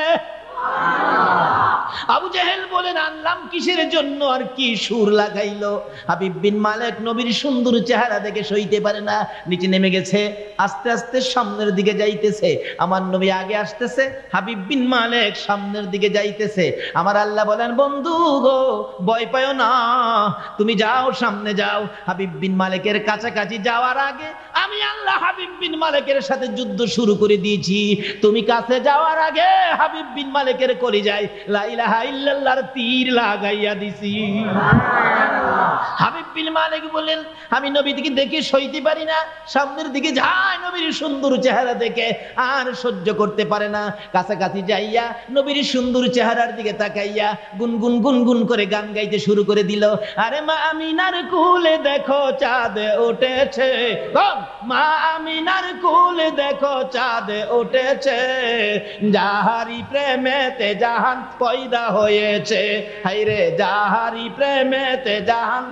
আবু জাহেল বলেন, আনলাম কিসের জন্য আর কি সুর লাগাইলো? হাবিব বিন মালিক নবীর সুন্দর চেহারা দেখে সইতে পারে না, নিচে নেমে গেছে, আস্তে আস্তে সামনের দিকে যাইতেছে। আমার নবী আগে আসতেছে, হাবিব বিন মালিক সামনের দিকে যাইতেছে। আমার আল্লাহ বলেন, বন্ধু গো ভয় পাও না, তুমি যাও, সামনে যাও। হাবিব বিন মালিকের কাছাকাছি যাওয়ার আগে আমি আল্লাহ হাবিব বিন মালিকের সাথে যুদ্ধ শুরু করে দিয়েছি। তুমি কাছে যাওয়ার আগে হাবিব বিন মালিকের কলিজায় লা ইলাহা ইল্লাল্লাহর তীর লাগাইয়া দিছি। হাবিব বিন মালিক বলেন, আমি নবীকে দেখে সইতে পারি না, সামনের দিকে যায়, নবীর সুন্দর চেহারা দেখে আর সহ্য করতে পারে না। কাছাকাছি যাইয়া নবীর সুন্দর চেহারার দিকে তাকাইয়া গুনগুন গুনগুন করে গান গাইতে শুরু করে দিল। আরে মা আমিনার কুলে দেখো চাঁদ উঠেছে, মা আমিনার কুলে দেখো চাঁদ উঠেছে, যাহারি প্রেমেতে জাহান পয়দা হয়েছে, হায়রে যাহারি প্রেমেতে জাহান।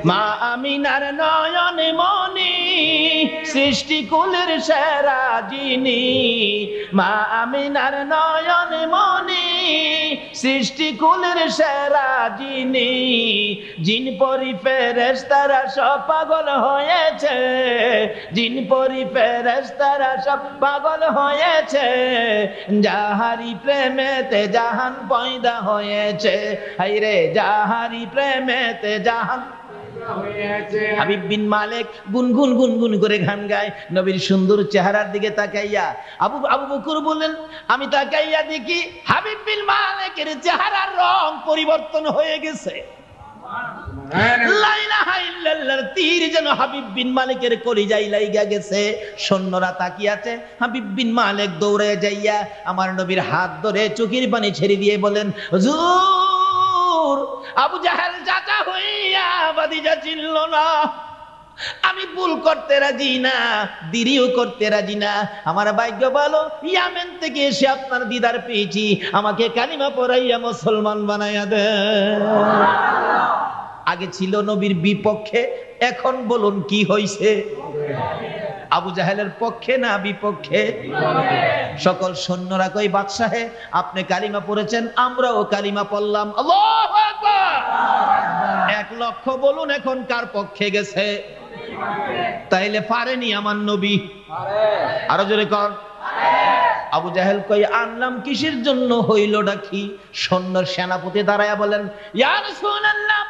মা আমিনার নয়নে মনি সৃষ্টিকুলের সেরা যিনি, মা আমিনার নয়নে মনি সৃষ্টিকুলের সেরা যিনি, জিন পরি ফেরেশতারা সব পাগল হয়েছে, জিন পরি ফেরেশতারা সব পাগল হয়েছে, যাহারি প্রেমেতে জাহান পয়দা হয়েছে, হায়রে যাহারি প্রেমেতে জাহান। হাবিব বিন মালিক গুনগুন গুনগুন করে গান গায় নবীর সুন্দর চেহারার দিকে তাকাইয়া। আবু বকর বলেন, আমি তাকাইয়া দেখি হাবিব বিন মালিকের চেহারার রং পরিবর্তন হয়ে গেছে। লা ইলাহা ইল্লাল্লাহর তীর যেন হাবিব বিন মালিকের কলিজায় লাইগা গেছে। সৈন্যরা তাকিয়ে আছে। হাবিব বিন মালিক দৌড়ে যাইয়া আমার নবীর হাত ধরে চোখের পানি ছেড়ে দিয়ে বলেন, হুজুর, আবু জাহেল চাচা হইয়া ভাতিজা চিনল না, আমি ভুল করতে রাজি না, দেরিও করতে রাজি না। আমার ভাগ্য ভালো, ইয়ামেন থেকে এসে আপনার দিদার পেয়েছি, আমাকে কালিমা পড়াইয়া মুসলমান বানাইয়া দেন। আগে ছিল নবীর বিপক্ষে, এখন বলুন কি হইছে? আবু জাহেলের পক্ষে না বিপক্ষে? সকল সৈন্যরা কই, বাদশাহে আপনি কালিমা পড়েছেন, আমরাও কালিমা পড়লাম। আল্লাহু আকবার। 1 লক্ষ বলুন এখন কার পক্ষে গেছে? তাইলে পারেনি আমার নবী? আরো জোরে কর। আবু জাহেল কই, আনলাম কিসের জন্য, হইলটা কি? সৈন্যর সেনাপতি দাঁড়ায়া বলেন, ইয়া রাসূলুল্লাহ,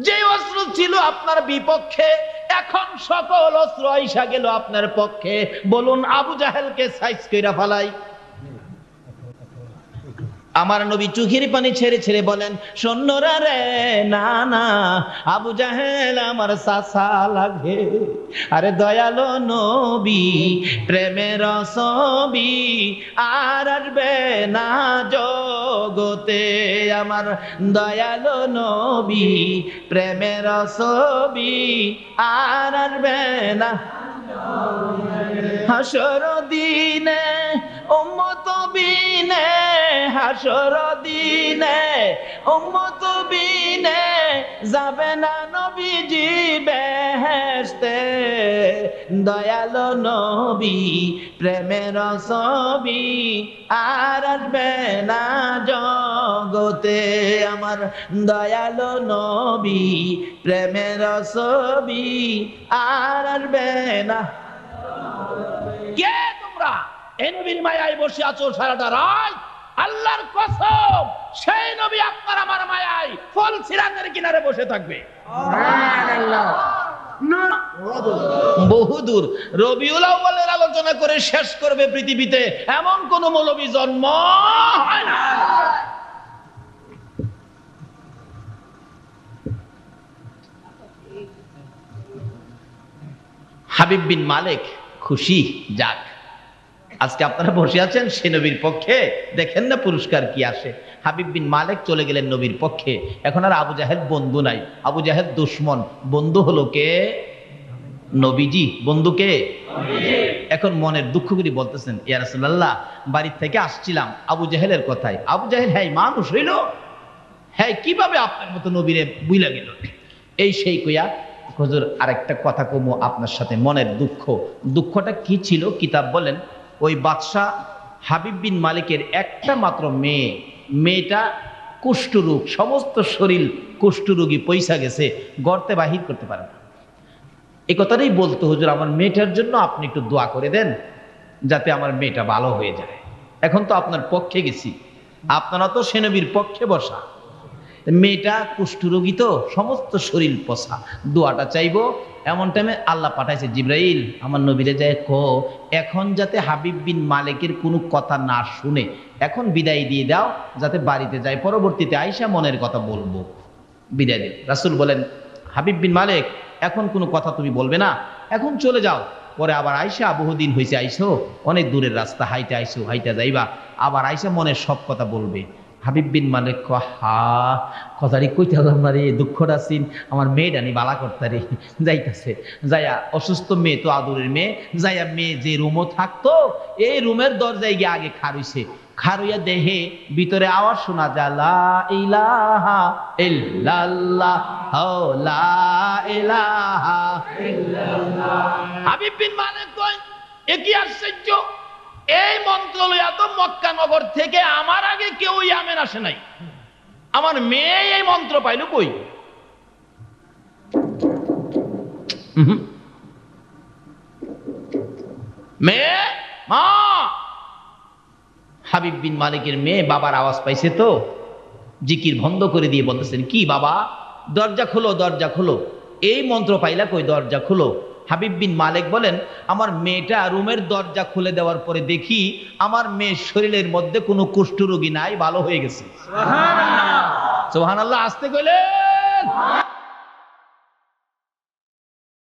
যে অস্ত্র ছিল আপনার বিপক্ষে, এখন সকল অস্ত্র আইসা গেল আপনার পক্ষে, বলুন আবু জাহেলকে সাইজ কইরা ফালাই। আমার নবী চোখের পানি ছেড়ে ছেড়ে বলেন, সৈন্যরা রে, না না, আবু জাহেল আমার চাচা লাগে। আরে দয়ালো নবী প্রেমের ছবি আর আসবে না জগতে, আমার দয়ালো নবী প্রেমের ছবি আর আসবে না। হাসর দিনে উম্মত বিনে, হাসর দিনে উম্মত বিনে যাবে না নবীজি বেহেশতে, দয়ালো নবী প্রেমের ছবি আর আসবে না জগতে, আমার দয়ালো নবী প্রেমের ছবি আর আসবে না। কে তোমরা এই নবীর মায়ায় বসে আছো সারাটা রাত? আল্লাহর কসম, সেই নবী আপনার আমার মায়ায় ফল সিরাতের কিনারে বসে থাকবে। বহুদূর রবিউল আউয়ালের আলোচনা করে শেষ করবে পৃথিবীতে এমন কোন মৌলবী জন্ম হয় না। হাবিব বিন মালিক খুশি, যাক আজকে আপনারা বসে আছেন সে নবীর পক্ষে, দেখেন না পুরস্কার কি আসে। হাবিব বিন মালিক চলে গেলেন নবীর পক্ষে। এখন আর আবু জাহেল বন্ধু নাই, আবু জাহেল দুশমন। বন্ধু হলো কে? নবীজি। বন্ধু কে? এখন মনের দুঃখ করে বলতেছেন, ইয়া রাসূলুল্লাহ, বাড়ির থেকে আসছিলাম আবু জাহেলের কথায়। আবু জাহেল হ্যাঁ মানুষ হইল, হ্যাঁ কিভাবে আপনার মতো নবীরে বুইলা গেল, এই সেই কইয়া, হুজুর আরেকটা কথা কমো আপনার সাথে, মনের দুঃখ। দুঃখটা কি ছিল? কিতাব বলেন, ওই বাদশাহ হাবিব বিন মালিকের একটা মাত্র মেয়ে, মেয়েটা কুষ্ঠরোগ, সমস্ত শরীর কুষ্ঠরোগী, পয়সা গেছে, গর্তে বাহির করতে পারে না। এই কথাটাই বলতো, হুজুর আমার মেয়েটার জন্য আপনি একটু দোয়া করে দেন যাতে আমার মেয়েটা ভালো হয়ে যায়। এখন তো আপনার পক্ষে গেছি, আপনারা তো সে নবীর পক্ষে বসা, মেয়েটা কুষ্ঠরোগী তো, সমস্ত শরীর পচা, দোয়াটা চাইবো। এমন টাইমে আল্লাহ পাঠাইছে জিবরাইল, আমার নবীরে যায় কো এখন যাতে হাবিব বিন মালিকের কোনো কথা না শুনে এখন বিদায় দিয়ে দাও, যাতে বাড়িতে যায়, পরবর্তীতে আইসা মনের কথা বলবো, বিদায় দিন। রাসূল বলেন, হাবিব বিন মালিক এখন কোনো কথা তুমি বলবে না, এখন চলে যাও, পরে আবার আইসা, বহুদিন হয়েছে আইসো, অনেক দূরের রাস্তা, হাইটা আইসো, হাইটা যাইবা, আবার আইসা মনের সব কথা বলবে। হাবিব বিন মালিক হা কথাটি কইতে হলাম না রে, দুঃখটা আছিন, আমার মেয়েটা নি বালা করতারি, যাইতেছে, যাইয়া অসুস্থ মেয়ে তো আদরের মেয়ে, যাইয়া মেয়ে যে রুমও থাকতো এই রুমের দরজায় গিয়ে আগে খারইছে, খারইয়া দেহে ভিতরে আওয়াজ শোনা যায়, লা ইলাহা ইল্লাল্লাহ ও লা ইলাহা ইল্লাল্লাহ। হাবিব বিন মালিক কয়, এ কি আশ্চর্য, এই মন্ত্র লইয়া তো মক্কা নগর থেকে আমার আগে কেউ ইয়ামেন আসে নাই, আমার মেয়ে এই মন্ত্র পাইল কই? মেয়ে, মা। হাবিব বিন মালিকের মেয়ে বাবার আওয়াজ পাইছে তো জিকির বন্ধ করে দিয়ে বলতেছেন, কি বাবা, দরজা খোলো, দরজা খোলো, এই মন্ত্র পাইলা কই, দরজা খোলো। হাবিব বিন মালিক বলেন, আমার মেয়েটা রুমের দরজা খুলে দেওয়ার পরে দেখি আমার মেয়ের শরীরের মধ্যে কোনো কুষ্ঠরোগী নাই, ভালো হয়ে গেছে। সুবহানাল্লাহ। সুবহানাল্লাহ, আসতে কইলেন।